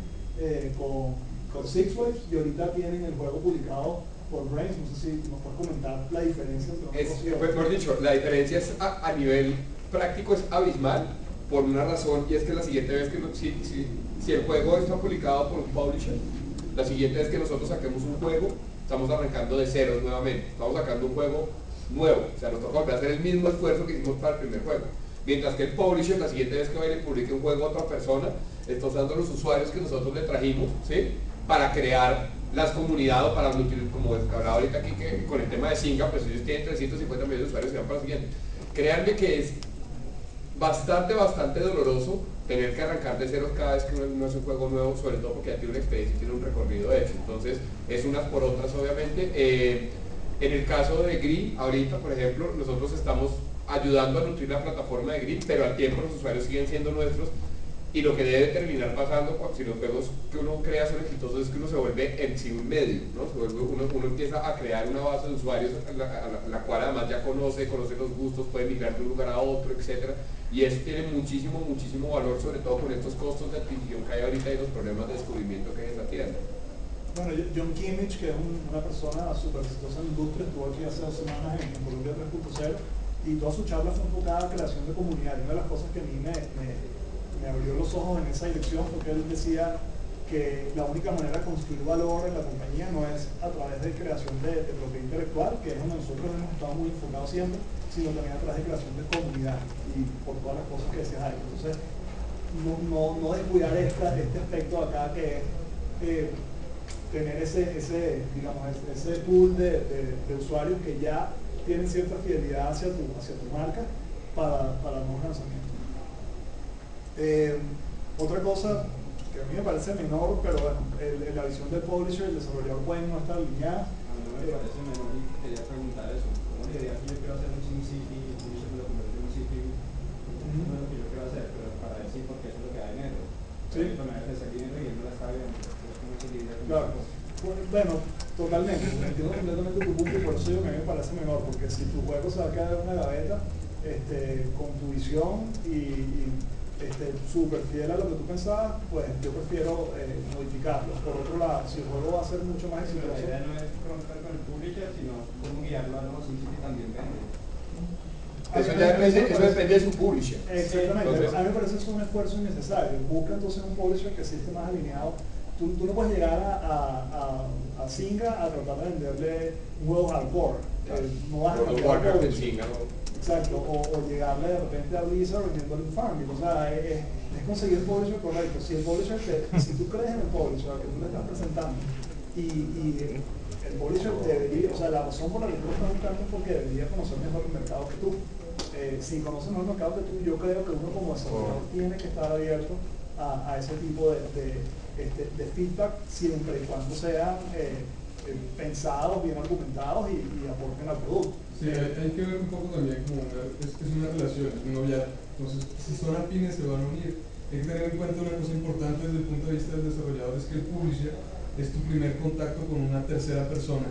con Six Waves, y ahorita tienen el juego publicado por Brains. No sé si nos puedes comentar la diferencia entre mejor dicho, la diferencia es a nivel práctico, es abismal, por una razón, y es que la siguiente vez que si el juego está publicado por un publisher, la siguiente vez que nosotros saquemos un juego, estamos arrancando de ceros nuevamente, estamos sacando un juego nuevo, o sea, nos toca volver a hacer el mismo esfuerzo que hicimos para el primer juego. Mientras que el publisher, la siguiente vez que vaya y publique un juego a otra persona, está usando los usuarios que nosotros le trajimos, ¿sí? Para crear las comunidades, o para nutrir, como hablaba ahorita aquí, que con el tema de Zynga, pues ellos tienen 350 millones de usuarios que van para el siguiente. Créanme que es bastante doloroso tener que arrancar de ceros cada vez que uno hace un juego nuevo, sobre todo porque ya tiene una experiencia y tiene un recorrido hecho. Entonces, es unas por otras, obviamente. En el caso de Green, ahorita, por ejemplo, nosotros estamos ayudando a nutrir la plataforma de Green, pero al tiempo los usuarios siguen siendo nuestros, y lo que debe terminar pasando si los juegos que uno crea son exitosos es que uno se vuelve en sí un medio, ¿no? Uno empieza a crear una base de usuarios la cual además ya conoce los gustos, puede migrar de un lugar a otro, etcétera, y eso tiene muchísimo valor, sobre todo con estos costos de adquisición que hay ahorita y los problemas de descubrimiento que hay en la tienda. Bueno, John Kimmich, que es una persona súper exitosa en la industria, estuvo aquí hace 2 semanas en Colombia 3.0, y toda su charla fue enfocada a creación de comunidad. Y una de las cosas que a mí me abrió los ojos en esa dirección fue que él decía que la única manera de construir valor en la compañía no es a través de creación de propiedad intelectual, que es donde nosotros hemos estado muy enfocados siempre, sino también a través de creación de comunidad, y por todas las cosas que decías ahí. Entonces, no descuidar este aspecto acá, que es tener ese pool de usuarios que ya tienen cierta fidelidad hacia tu marca para nuevos lanzamientos. Otra cosa que a mí me parece menor, pero bueno, la visión del publisher y el desarrollador pueden no estar alineadas. A mí me parece menor, y quería preguntar eso. ¿Cómo diría que yo quiero hacer un SimCity y el publisher me lo convierte en un City? No es lo que yo quiero hacer, pero para él sí, porque eso es lo que da dinero. Sí. Pero me hace sacar dinero y él no la está viendo. Claro. Bueno, totalmente, entiendo completamente tu punto, y por eso digo que a mí me parece menor, porque si tu juego se va a quedar en una gaveta con tu visión y súper fiel a lo que tú pensabas, pues yo prefiero modificarlo. Por otro lado, si el juego va a ser mucho más exitoso... La idea no es romper con el publisher, sino cómo guiarlo a los SimCity también vende. Eso depende de su publisher. Exactamente. Entonces, a mí me parece que es un esfuerzo innecesario. Busca entonces un publisher que sí esté más alineado. Tú no puedes llegar a Zynga a tratar de venderle un juego hardcore. No vas a cambiar el Zynga, ¿no? Exacto, o llegarle de repente a Blizzard vendiéndole un Farmville. O sea, es conseguir el publisher correcto. Si el publisher si tú crees en el publisher al que tú le estás presentando, y el publisher debería, o sea, la razón por la que tú lo estás buscando es porque debería conocer mejor el mercado que tú. Si conoces mejor el mercado que tú, yo creo que uno como desarrollador tiene que estar abierto a ese tipo de de feedback siempre y cuando sean pensados, bien argumentados y aporten al producto. Sí, hay que ver un poco también como es una relación, es un noviazgo. Entonces, si son afines se van a unir. Hay que tener en cuenta una cosa importante desde el punto de vista del desarrollador, es que el publisher es tu primer contacto con una tercera persona,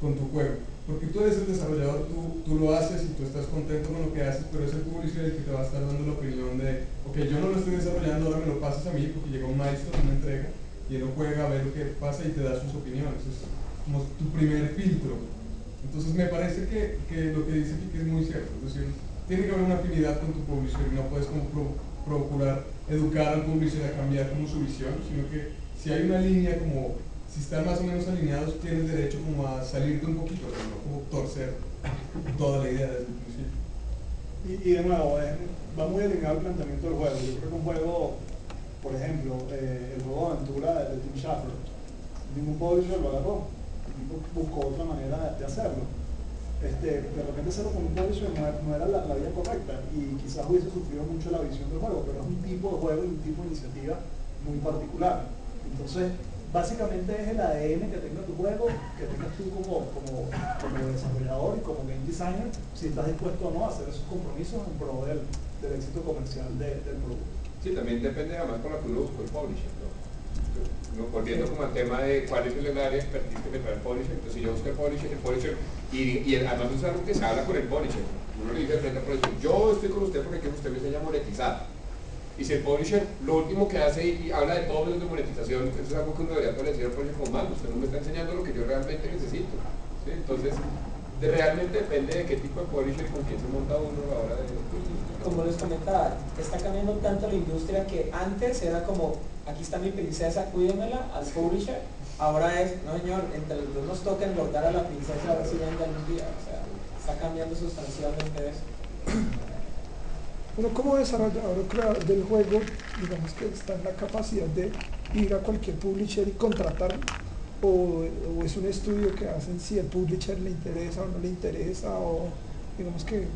con tu juego. Porque tú eres el desarrollador, tú lo haces y tú estás contento con lo que haces, pero es el publisher el que te va a estar dando la opinión de, ok, yo no lo estoy desarrollando, ahora me lo pasas a mí porque llega un maestro, una entrega, y él lo juega, ve lo que pasa y te da sus opiniones. Es como tu primer filtro. Entonces me parece que lo que dice aquí que es muy cierto, es decir, tiene que haber una afinidad con tu publisher y no puedes como procurar educar al publisher a cambiar como su visión, sino que si hay una línea como, si están más o menos alineados, tienes derecho como a salirte un poquito, pero no como torcer toda la idea desde el principio. Y de nuevo, va muy alineado el planteamiento del juego. Yo creo que un juego, por ejemplo, el juego de aventura de Tim Schafer, ningún publisher lo agarró, buscó otra manera de hacerlo. De repente hacerlo con un publisher no era la vía correcta y quizás hubiese sufrido mucho la visión del juego, pero es un tipo de juego y un tipo de iniciativa muy particular. Entonces, básicamente es el ADN que tenga tu juego, que tengas tú como desarrollador y como game designer, si estás dispuesto o no a hacer esos compromisos en pro del éxito comercial del producto. Sí, también depende además con lo que uno buscó el publisher, ¿no? Volviendo como al tema de cuál es el área de expertise que me trae el publisher. Entonces, si yo busco el publisher y además es algo que se habla con el publisher, uno le dice al frente al publisher, yo estoy con usted porque quiero que usted me enseñe a monetizar. Y si el publisher lo último que hace y habla de todos los de monetización, eso es algo que uno debería decir al publisher como, usted no me está enseñando lo que yo realmente necesito, ¿sí? Entonces, realmente depende de qué tipo de publisher y con quién se monta uno a la hora de... Como les comentaba, está cambiando tanto la industria que antes era como, aquí está mi princesa, cuídemela, al publisher. Ahora es, no señor, entre los dos nos toca engordar a la princesa a ver si vende algún día. O sea, está cambiando sustancialmente eso. Uno como desarrollador o creador del juego, digamos que está en la capacidad de ir a cualquier publisher y contratarlo, o es un estudio que hacen si el publisher le interesa o no le interesa, o digamos que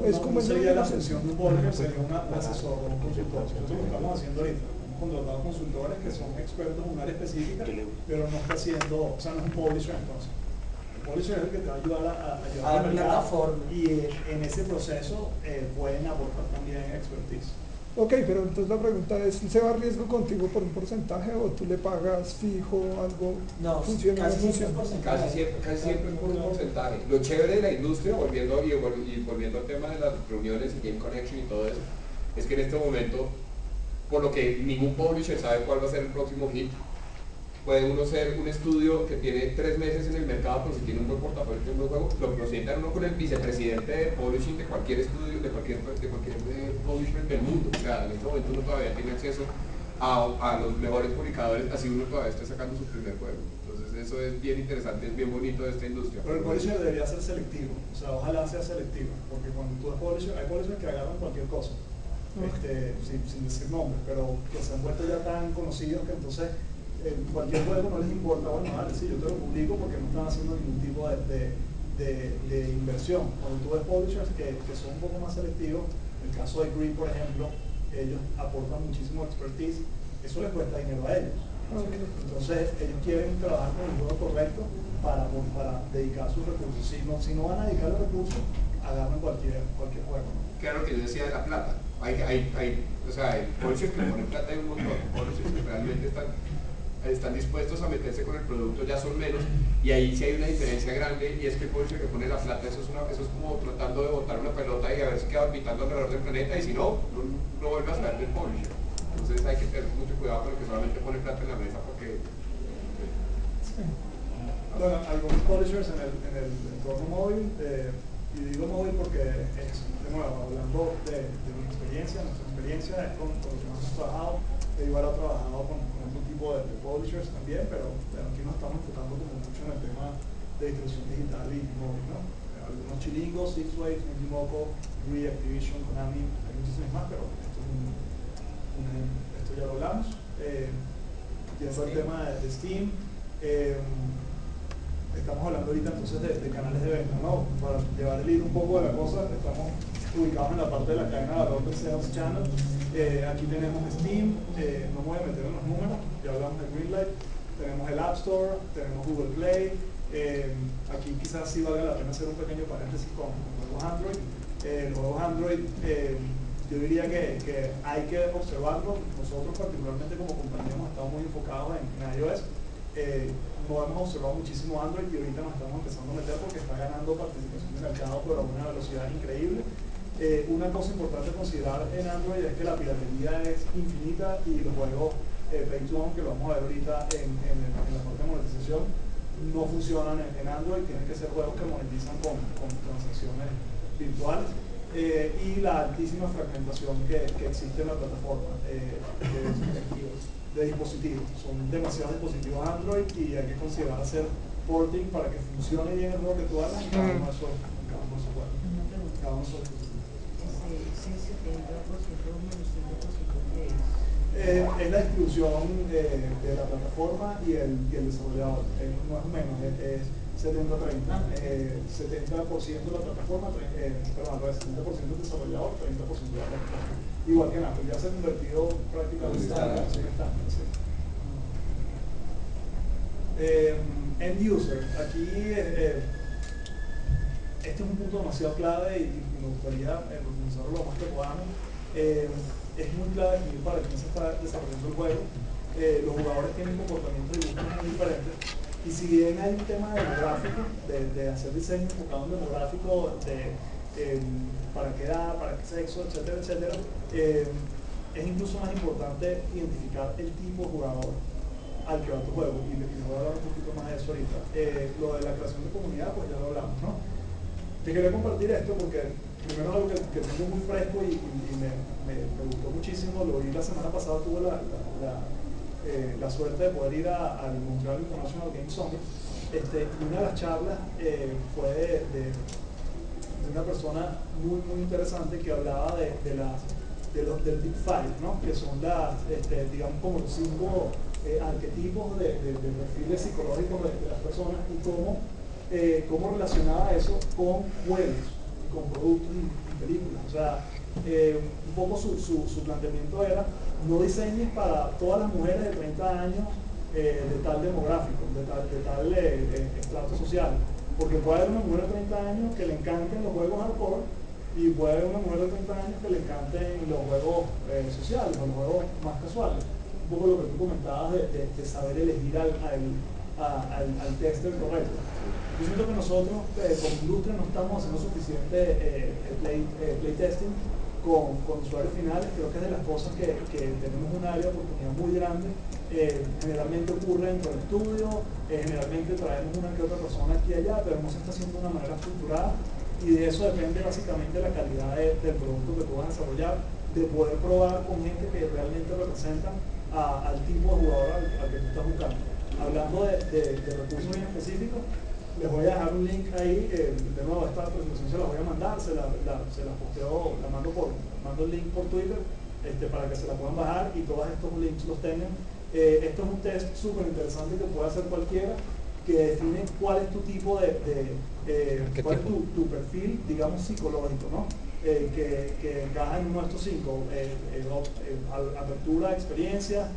es como sería la función de un publisher, sería un asesor o un consultor. Nosotros lo estamos haciendo ahorita, hemos contratado consultores que son expertos en un área específica, pero no está haciendo, o sea, no es un publisher entonces. El publisher es el que te va a ayudar a llevar a la plataforma. Y en ese proceso pueden aportar también expertise. Ok, pero entonces la pregunta es, ¿se va a riesgo contigo por un porcentaje o tú le pagas fijo algo? No, ¿funciona o no funciona? Casi siempre es por un porcentaje. Lo chévere de la industria, volviendo al tema de las reuniones y Game Connection y todo eso, es que en este momento, por lo que ningún publisher sabe cuál va a ser el próximo hit, puede uno ser un estudio que tiene 3 meses en el mercado, pero si tiene un buen portafolio de un buen juego, lo presentan uno con el vicepresidente de publishing de cualquier estudio, de cualquier publisher del mundo. O sea, en este momento uno todavía tiene acceso a los mejores publicadores, así uno todavía está sacando su primer juego. Entonces eso es bien interesante, es bien bonito de esta industria. Pero el publisher debería ser selectivo, o sea, ojalá sea selectivo, porque cuando tú eres publisher, hay publishers que agarran cualquier cosa, sin decir nombres, pero que se han vuelto ya tan conocidos que entonces cualquier juego no les importa, bueno, vale, sí, yo te lo publico porque no están haciendo ningún tipo de inversión. Cuando tú ves publishers que son un poco más selectivos, el caso de Green, por ejemplo, ellos aportan muchísimo expertise, eso les cuesta dinero a ellos. Entonces, ellos quieren trabajar con el juego correcto para dedicar sus recursos. Si no van a dedicar los recursos, agarran cualquier juego. Claro que yo decía de la plata. O sea, hay publishers que ponen plata en un montón, publishers que realmente están dispuestos a meterse con el producto, ya son menos, y ahí sí hay una diferencia grande, y es que el publisher que pone la plata, eso es como tratando de botar una pelota y a ver si queda orbitando alrededor del planeta, y si no vuelve a saber del publisher. Entonces hay que tener mucho cuidado con el que solamente pone plata en la mesa porque... Bueno, algunos publishers en el entorno móvil, y digo móvil porque es, de nuevo, hablando de mi experiencia, nuestra experiencia es con los que más hemos trabajado. Igual ha trabajado con otro tipo de publishers también, pero aquí nos estamos enfocando como mucho en el tema de distribución digital y móvil, ¿no? Algunos chilingos, Six Waves, Nintimoco, Wii, Activision, Konami, hay muchísimos más, pero esto ya lo hablamos. Yendo al tema de Steam, estamos hablando ahorita entonces de canales de venta, ¿no? Para llevar el hilo un poco de la cosa, estamos ubicados en la parte de la cadena de valor de Sales Channel. Aquí tenemos Steam, no me voy a meter en los números, ya hablamos de Greenlight, tenemos el App Store, tenemos Google Play, aquí quizás sí valga la pena hacer un pequeño paréntesis con juegos Android. Los juegos Android, yo diría que hay que observarlo. Nosotros particularmente como compañía hemos estado muy enfocados en iOS. No hemos observado muchísimo Android y ahorita nos estamos empezando a meter porque está ganando participación de mercado pero a una velocidad increíble. Una cosa importante a considerar en Android es que la piratería es infinita y los juegos Pay to Own, que lo vamos a ver ahorita en la parte de monetización, no funcionan en Android. Tienen que ser juegos que monetizan con transacciones virtuales. Y la altísima fragmentación que existe en la plataforma de dispositivos. Son demasiados dispositivos Android y hay que considerar hacer porting para que funcione bien el juego que tú hagas en cada uno de esos juegos. Cada uno de esos dispositivos. Es la distribución de la plataforma y el desarrollador. No es menos, es 70-30. 70% de la plataforma, perdón, 70% del desarrollador, 30% de la plataforma. Igual que en Apple, ya se ha convertido prácticamente en estándar. End user, aquí este es un punto demasiado clave y me gustaría profundizarlo lo más que podamos. Es muy clave definir para quién se está desarrollando el juego. Los jugadores tienen comportamientos y gustos muy diferentes. Y si bien hay un tema demográfico, de hacer diseño enfocado en demográfico, para qué edad, para qué sexo, etcétera, etcétera, es incluso más importante identificar el tipo de jugador al que va tu juego. Y les voy a hablar un poquito más de eso ahorita. Lo de la creación de comunidad, pues ya lo hablamos, ¿no? Te quería compartir esto porque primero es algo que tengo muy fresco y me gustó muchísimo. Lo vi la semana pasada, tuve la suerte de poder ir al Montreal International Game Summit, y una de las charlas fue de una persona muy interesante que hablaba del Big Five, ¿no? Que son digamos como los 5 arquetipos de perfiles psicológicos de las personas y cómo relacionaba eso con juegos, con productos y películas. O sea, un poco su planteamiento era: no diseñes para todas las mujeres de 30 años de tal demográfico, de tal estrato social, porque puede haber una mujer de 30 años que le encanten los juegos hardcore y puede haber una mujer de 30 años que le encanten los juegos sociales o los juegos más casuales. Un poco lo que tú comentabas de saber elegir al tester correcto. Yo siento que nosotros como industria no estamos haciendo suficiente playtesting con usuarios finales. Creo que es de las cosas que tenemos un área de oportunidad muy grande. Generalmente ocurre dentro del estudio, generalmente traemos una que otra persona aquí y allá, pero no se está haciendo de una manera estructurada y de eso depende básicamente la calidad del producto que tú vas a desarrollar, de poder probar con gente que realmente representan al tipo de jugador al que tú estás buscando. Hablando de recursos bien específicos, les voy a dejar un link ahí, de nuevo esta presentación se la voy a mandar, se la posteo, mando el link por Twitter para que se la puedan bajar y todos estos links los tengan. Esto es un test súper interesante que puede hacer cualquiera, que define cuál es tu tipo cuál es tu perfil, digamos, psicológico, ¿no? Que encaja en uno de estos 5, apertura, experiencia,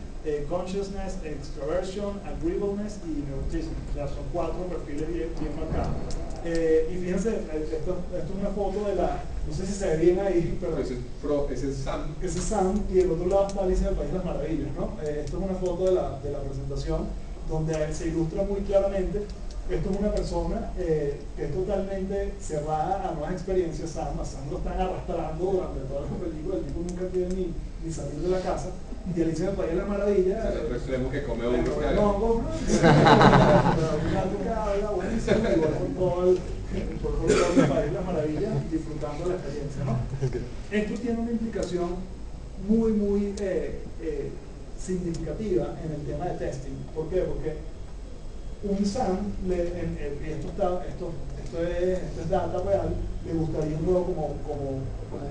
consciousness, extraversion, agreeableness y neuroticism. Ya son 4 perfiles bien marcados. Y fíjense, esto es una foto de no sé si se ve bien ahí, pero ese es Sam. Ese es Sam y el otro lado está Alicia del País de las Maravillas, ¿no? Esto es una foto de la presentación donde se ilustra muy claramente. Esto es una persona que es totalmente cerrada a nuevas experiencias. Sam lo están arrastrando durante toda la película, el tipo nunca quiere ni salir de la casa. Y Alicia del País de las Maravillas. Es el otro extremo que come hongos. Un gato que habla, buenísimo, igual con todo el País de las Maravillas, disfrutando la experiencia, ¿no? Esto tiene una implicación muy significativa en el tema de testing. ¿Por qué? Porque un SAM, esto es data real, le gustaría un juego como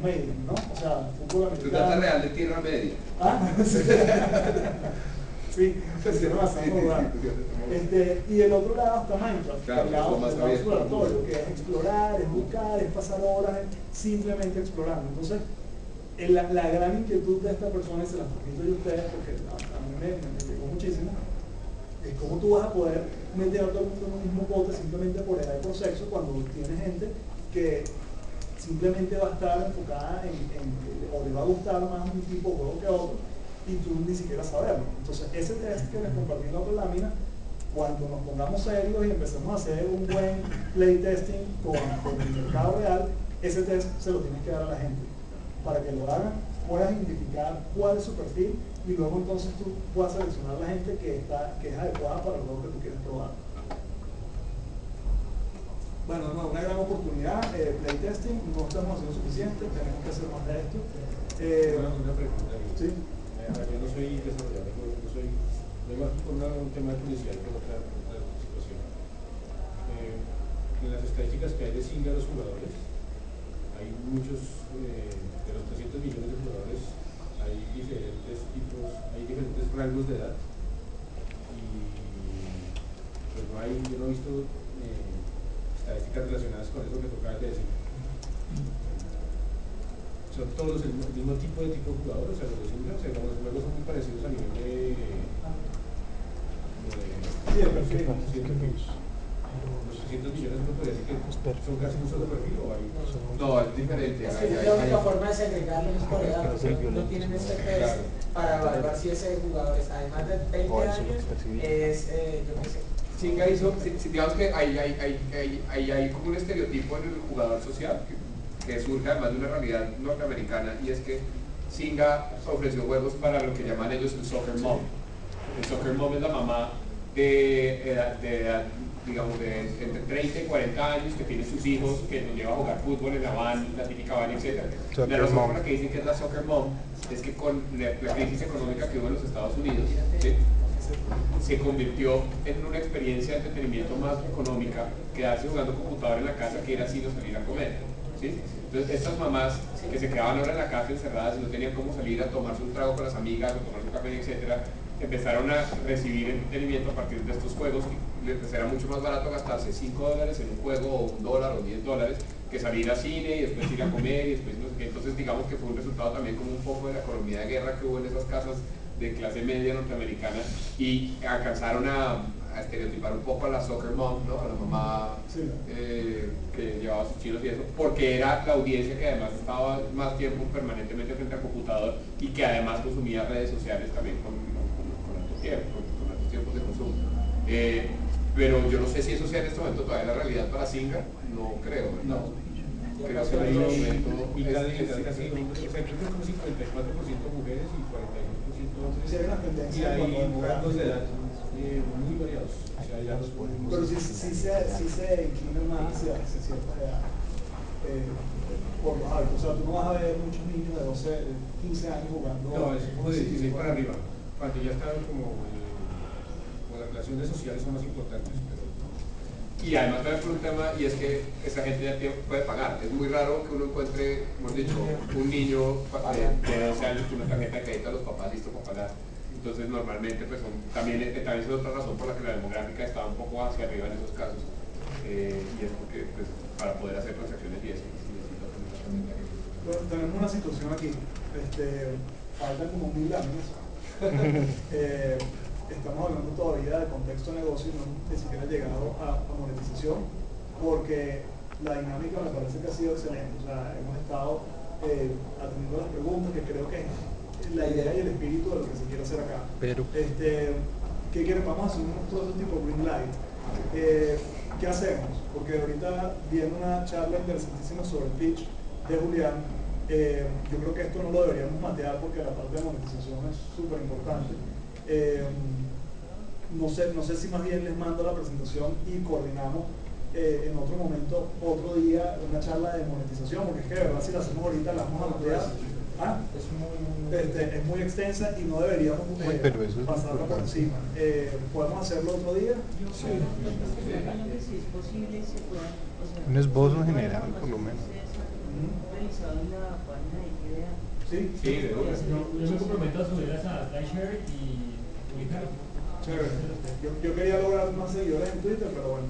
Maiden, ¿no? O sea, fútbol americano. Es data real de Tierra Media. Sí, y el otro lado está Minecraft, claro, el lado exploratorio, que es explorar, es buscar, es pasar horas simplemente explorando. Entonces, la gran inquietud de esta persona, y se las transmito yo a ustedes, porque a mí me llegó muchísimo, es cómo tú vas a poder meter a todo el mundo en un mismo bote simplemente por edad y por sexo cuando tienes gente que simplemente va a estar enfocada o le va a gustar más un tipo de juego que otro y tú ni siquiera saberlo. Entonces ese test que les compartí en la otra lámina, cuando nos pongamos serios y empecemos a hacer un buen playtesting con el mercado real, ese test se lo tienes que dar a la gente para que lo hagan, puedas identificar cuál es su perfil y luego entonces tú puedas seleccionar a la gente que es adecuada para el juego que tú quieres probar. Bueno, no, una gran oportunidad, playtesting, no estamos haciendo suficiente, tenemos que hacer más de esto. Una pregunta. ¿Sí? Yo no soy desarrollador, yo más por un tema de publicidad que otra situación. En las estadísticas que hay de Zynga los jugadores, hay muchos, de los 300 millones de jugadores, hay diferentes tipos, hay diferentes rangos de edad y pues yo no he visto estadísticas relacionadas con eso que tú acabas de decir. Son todos el mismo tipo de jugadores, o sea, los de Zynga, o sea, los juegos son muy parecidos a nivel de perfil. Los 600 millones no podría decir que son casi un solo perfil o hay... No, es diferente. Es que la única forma de segregarlos es por edad, porque no tienen este test para evaluar si ese jugador es, además de 20 años, es, yo qué sé. Zynga hizo, digamos que hay como un estereotipo en el jugador social que surge además de una realidad norteamericana, y es que Zynga ofreció juegos para lo que llaman ellos el soccer mom. El soccer mom es la mamá de edad, digamos, de entre 30 y 40 años, que tiene sus hijos, que los lleva a jugar fútbol en la van, la típica van, etc. La razón por la que dicen que es la soccer mom es que con la crisis económica que hubo en los Estados Unidos, ¿sí?, se convirtió en una experiencia de entretenimiento más económica quedarse jugando computador en la casa que ir así no salir a comer, ¿sí? Entonces estas mamás que se quedaban ahora en la casa encerradas y no tenían cómo salir a tomarse un trago con las amigas o tomarse un café, etcétera, empezaron a recibir entretenimiento a partir de estos juegos y les era mucho más barato gastarse $5 en un juego o $1 o $10 que salir al cine y después ir a comer y después no sé qué. Entonces digamos que fue un resultado también como un poco de la economía de guerra que hubo en esas casas de clase media norteamericana y alcanzaron a estereotipar un poco a la soccer mom, ¿no?, a la mamá que llevaba sus chinos y eso, porque era la audiencia que además estaba más tiempo permanentemente frente al computador y que además consumía redes sociales también con altos tiempos de consumo. Pero yo no sé si eso sea en este momento todavía la realidad para Zynga, no creo, ¿verdad? No. Creo que en este momento casi hombres, o sea, creo que es como 54% mujeres y 42% hombres. Sí, hay una tendencia y hay cuando rangos de edad muy variados. O sea, ya los podemos. Pero sí se inclina más hacia cierta edad. Por los altos. O sea, tú no vas a ver muchos niños de 12, 15 años jugando. No, es como de 16 para arriba. Cuando ya están como las relaciones sociales son más importantes. Y además también por un tema, y es que esa gente ya puede pagar. Es muy raro que uno encuentre, hemos dicho, un niño de 12 años con una tarjeta de crédito a los papás listo para pagar. Entonces normalmente pues también es otra razón por la que la demográfica está un poco hacia arriba en esos casos. Y es porque pues, para poder hacer transacciones y eso necesita tener una tarjeta de crédito. Bueno, tenemos una situación aquí. Faltan como 1000 láminas. Estamos hablando todavía de contexto de negocio y no hemos ni siquiera llegado a monetización, porque la dinámica me parece que ha sido excelente. O sea, hemos estado atendiendo las preguntas, que creo que es la idea y el espíritu de lo que se quiere hacer acá. Pero ¿qué quieren? Vamos a hacer unos trozos tipo green light. ¿Qué hacemos? Porque ahorita viendo una charla interesantísima sobre el pitch de Julián, yo creo que esto no lo deberíamos matear porque la parte de monetización es súper importante. No sé si más bien les mando la presentación y coordinamos en otro momento, otro día, una charla de monetización, porque es que de verdad si la hacemos ahorita la vamos a matear. Es muy extensa y no deberíamos pasarla por encima. ¿Podemos hacerlo otro día? sí. Un esbozo general, por lo menos. Sí, yo me comprometo a subir a SlideShare y publicarlo. Chévere. Yo quería lograr más seguidores en Twitter, pero bueno.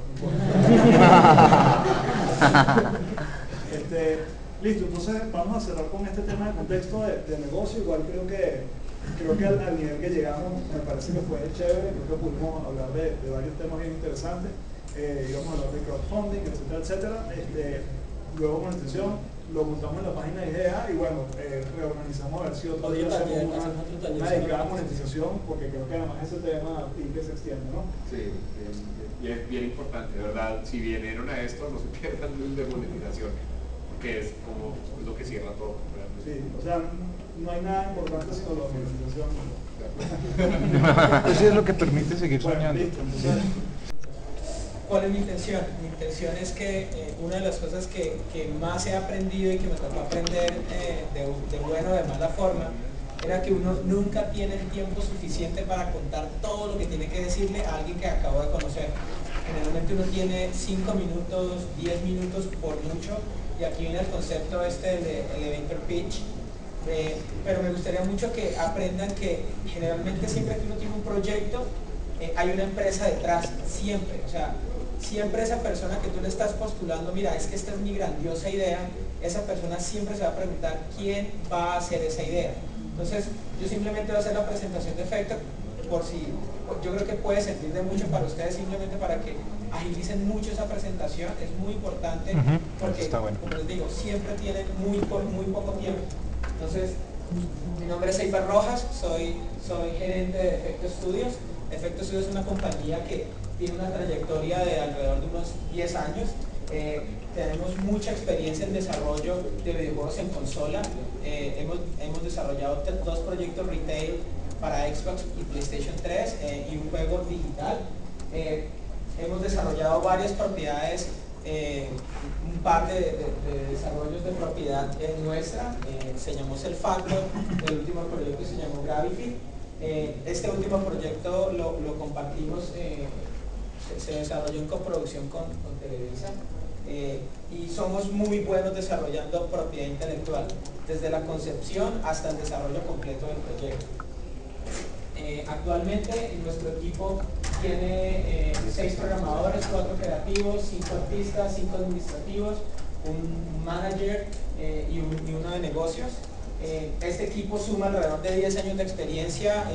Listo, entonces vamos a cerrar con este tema de contexto de negocio. Igual creo que creo que al nivel que llegamos me parece que fue chévere, creo que pudimos hablar de varios temas bien interesantes, íbamos a hablar de crowdfunding, etcétera, etcétera. Luego monetización, lo montamos en la página de IDEA y bueno, reorganizamos a ver si otro día hacemos una dedicada a monetización, porque creo que además ese tema y que se extiende, ¿no? Sí, y es bien importante, de verdad, si vinieron a esto, no se pierdan el de monetización, que es como lo que cierra todo. Realmente. Sí, o sea, no hay nada importante sino la monetización. Eso es lo que permite seguir soñando. ¿Cuál es mi intención? Mi intención es que una de las cosas que más he aprendido y que me tocó aprender de buena o de mala forma era que uno nunca tiene el tiempo suficiente para contar todo lo que tiene que decirle a alguien que acabo de conocer. Generalmente uno tiene 5 minutos, 10 minutos por mucho, y aquí viene el concepto este del elevator pitch. Pero me gustaría mucho que aprendan que generalmente siempre que uno tiene un proyecto, hay una empresa detrás, siempre. O sea, siempre esa persona que tú le estás postulando, mira, es que esta es mi grandiosa idea, esa persona siempre se va a preguntar quién va a hacer esa idea. Entonces, yo simplemente voy a hacer la presentación de efecto por si, yo creo que puede servir de mucho para ustedes, simplemente para que agilicen mucho esa presentación, es muy importante, porque, bueno, como les digo, siempre tienen muy poco tiempo. Entonces, mi nombre es Eibar Rojas, soy gerente de Efecto Studios. Efecto Studios es una compañía que tiene una trayectoria de alrededor de unos 10 años. Tenemos mucha experiencia en desarrollo de videojuegos en consola. Hemos desarrollado 2 proyectos retail para Xbox y PlayStation 3 y un juego digital. Hemos desarrollado varias propiedades, un par de desarrollos de propiedad nuestra. Se llamó Self Factor, el último proyecto se llamó Gravity. Este último proyecto lo compartimos, se desarrolló en coproducción con Televisa, y somos muy buenos desarrollando propiedad intelectual, desde la concepción hasta el desarrollo completo del proyecto. Actualmente nuestro equipo tiene 6 programadores, 4 creativos, 5 artistas, 5 administrativos, un manager y uno de negocios. Este equipo suma alrededor de 10 años de experiencia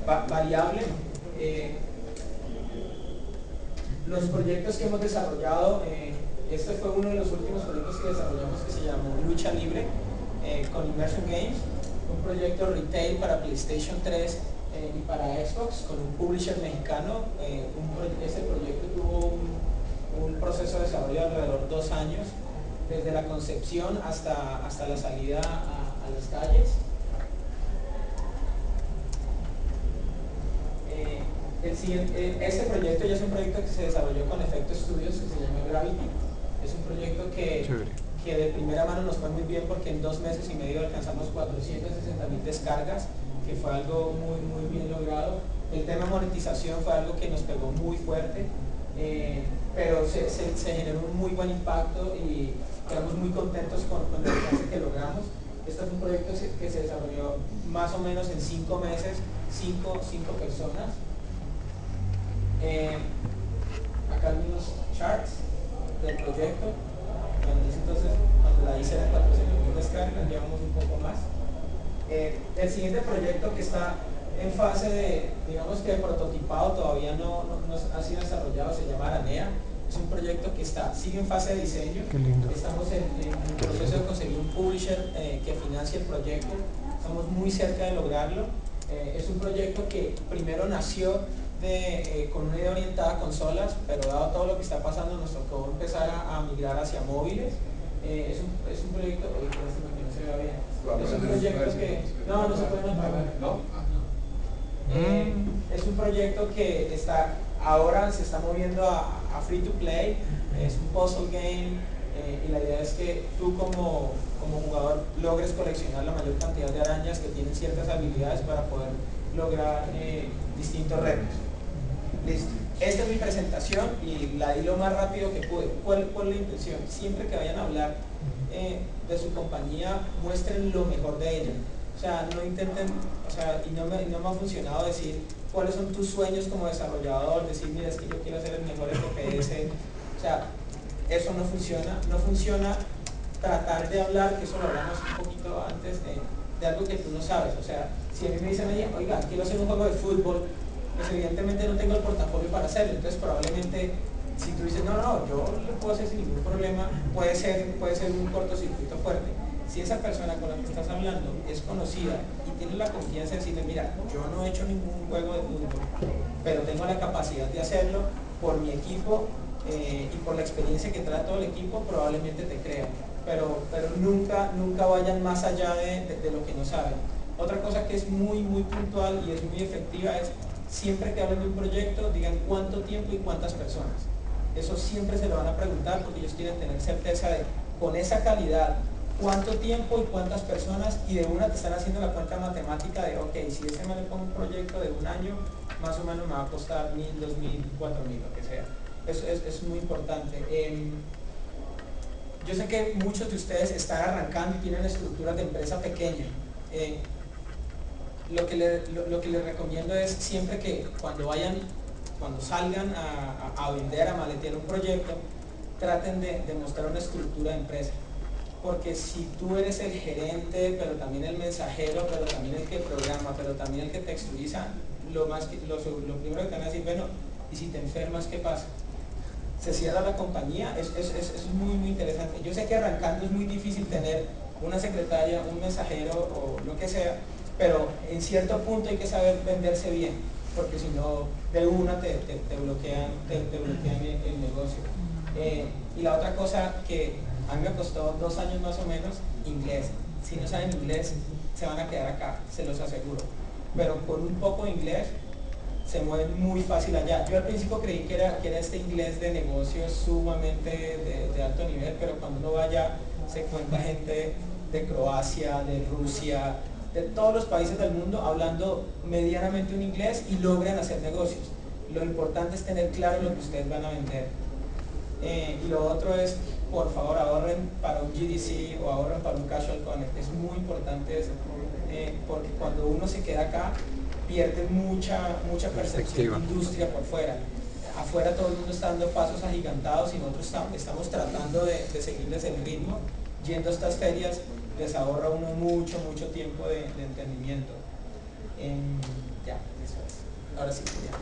variable. Los proyectos que hemos desarrollado, este fue uno de los últimos proyectos que desarrollamos, que se llamó Lucha Libre, con Immersion Games, un proyecto retail para PlayStation 3 y para Xbox, con un publisher mexicano. Este proyecto tuvo un proceso de desarrollo de alrededor de 2 años, desde la concepción hasta la salida a las calles. Este proyecto ya es un proyecto que se desarrolló con Efecto Studios, que se llama Gravity. Es un proyecto que de primera mano nos fue muy bien, porque en 2 meses y medio alcanzamos 460,000 descargas, que fue algo muy bien logrado. El tema monetización fue algo que nos pegó muy fuerte, pero se generó un muy buen impacto y quedamos muy contentos con el alcance que logramos. Este fue un proyecto que se desarrolló más o menos en 5 meses, 5 personas. Acá hay unos charts del proyecto. Entonces, cuando la hice eran 400,000 descargas, llevamos un poco más. El siguiente proyecto, que está en fase de, digamos que prototipado, todavía no ha sido desarrollado, se llama Aranea. Es un proyecto que sigue en fase de diseño. Estamos en el proceso de conseguir un publisher que financie el proyecto. Estamos muy cerca de lograrlo. Es un proyecto que primero nació con una idea orientada a consolas, pero dado todo lo que está pasando nos tocó empezar a migrar hacia móviles. Es un proyecto, que no se vea bien. Es un proyecto que no se pueden apagar. Es un proyecto que ahora se está moviendo a free to play. Es un puzzle game, y la idea es que tú como jugador logres coleccionar la mayor cantidad de arañas que tienen ciertas habilidades para poder lograr distintos retos. Listo. Esta es mi presentación y la di lo más rápido que pude. ¿Cuál es la intención? Siempre que vayan a hablar de su compañía, muestren lo mejor de ella. O sea, no intenten, y no me ha funcionado decir cuáles son tus sueños como desarrollador, decir, mira, es que yo quiero hacer el mejor FPS. O sea, eso no funciona. No funciona tratar de hablar, que eso lo hablamos un poquito antes, de algo que tú no sabes. O sea, Si a mí me dicen, oiga, quiero hacer un juego de fútbol, pues evidentemente no tengo el portafolio para hacerlo, entonces probablemente si tú dices, no, yo lo puedo hacer sin ningún problema, puede ser un cortocircuito fuerte. Si esa persona con la que estás hablando es conocida y tiene la confianza de decirle, mira, yo no he hecho ningún juego de fútbol, pero tengo la capacidad de hacerlo por mi equipo y por la experiencia que trae todo el equipo, probablemente te crean. Pero nunca vayan más allá de lo que no saben. Otra cosa que es muy puntual y es muy efectiva es, siempre que hablen de un proyecto, digan cuánto tiempo y cuántas personas. Eso siempre se lo van a preguntar porque ellos quieren tener certeza de, con esa calidad, cuánto tiempo y cuántas personas, y de una te están haciendo la cuenta matemática de, ok, si ese me le pongo un proyecto de un año, más o menos me va a costar 1.000, 2.000, 4.000, lo que sea. Eso es muy importante. Yo sé que muchos de ustedes están arrancando y tienen estructuras de empresa pequeña. Lo que les recomiendo es siempre que cuando salgan a vender, a maletear un proyecto, traten de mostrar una estructura de empresa. Porque si tú eres el gerente, pero también el mensajero, pero también el que programa, pero también el que texturiza, lo primero que te van a decir, bueno, ¿y si te enfermas, qué pasa? Se cierra la compañía. Es muy interesante. Yo sé que arrancando es muy difícil tener una secretaria, un mensajero o lo que sea, pero en cierto punto hay que saber venderse bien, porque si no, de una te bloquean el negocio. Y la otra cosa que a mí me costó 2 años más o menos, inglés. Si no saben inglés, se van a quedar acá, se los aseguro. Pero con un poco de inglés, se mueven muy fácil allá. Yo al principio creí que era este inglés de negocios sumamente de alto nivel, pero cuando uno va allá, se encuentra gente de Croacia, de Rusia, de todos los países del mundo hablando medianamente un inglés y logran hacer negocios. Lo importante es tener claro lo que ustedes van a vender. Y lo otro es, por favor, ahorren para un GDC o ahorren para un Casual Connect. Es muy importante eso, porque cuando uno se queda acá, pierde mucha percepción de industria por fuera. Afuera todo el mundo está dando pasos agigantados y nosotros estamos tratando de seguirles el ritmo. Yendo a estas ferias les ahorra uno mucho tiempo de entendimiento. Ya, eso es. Ahora sí, ya.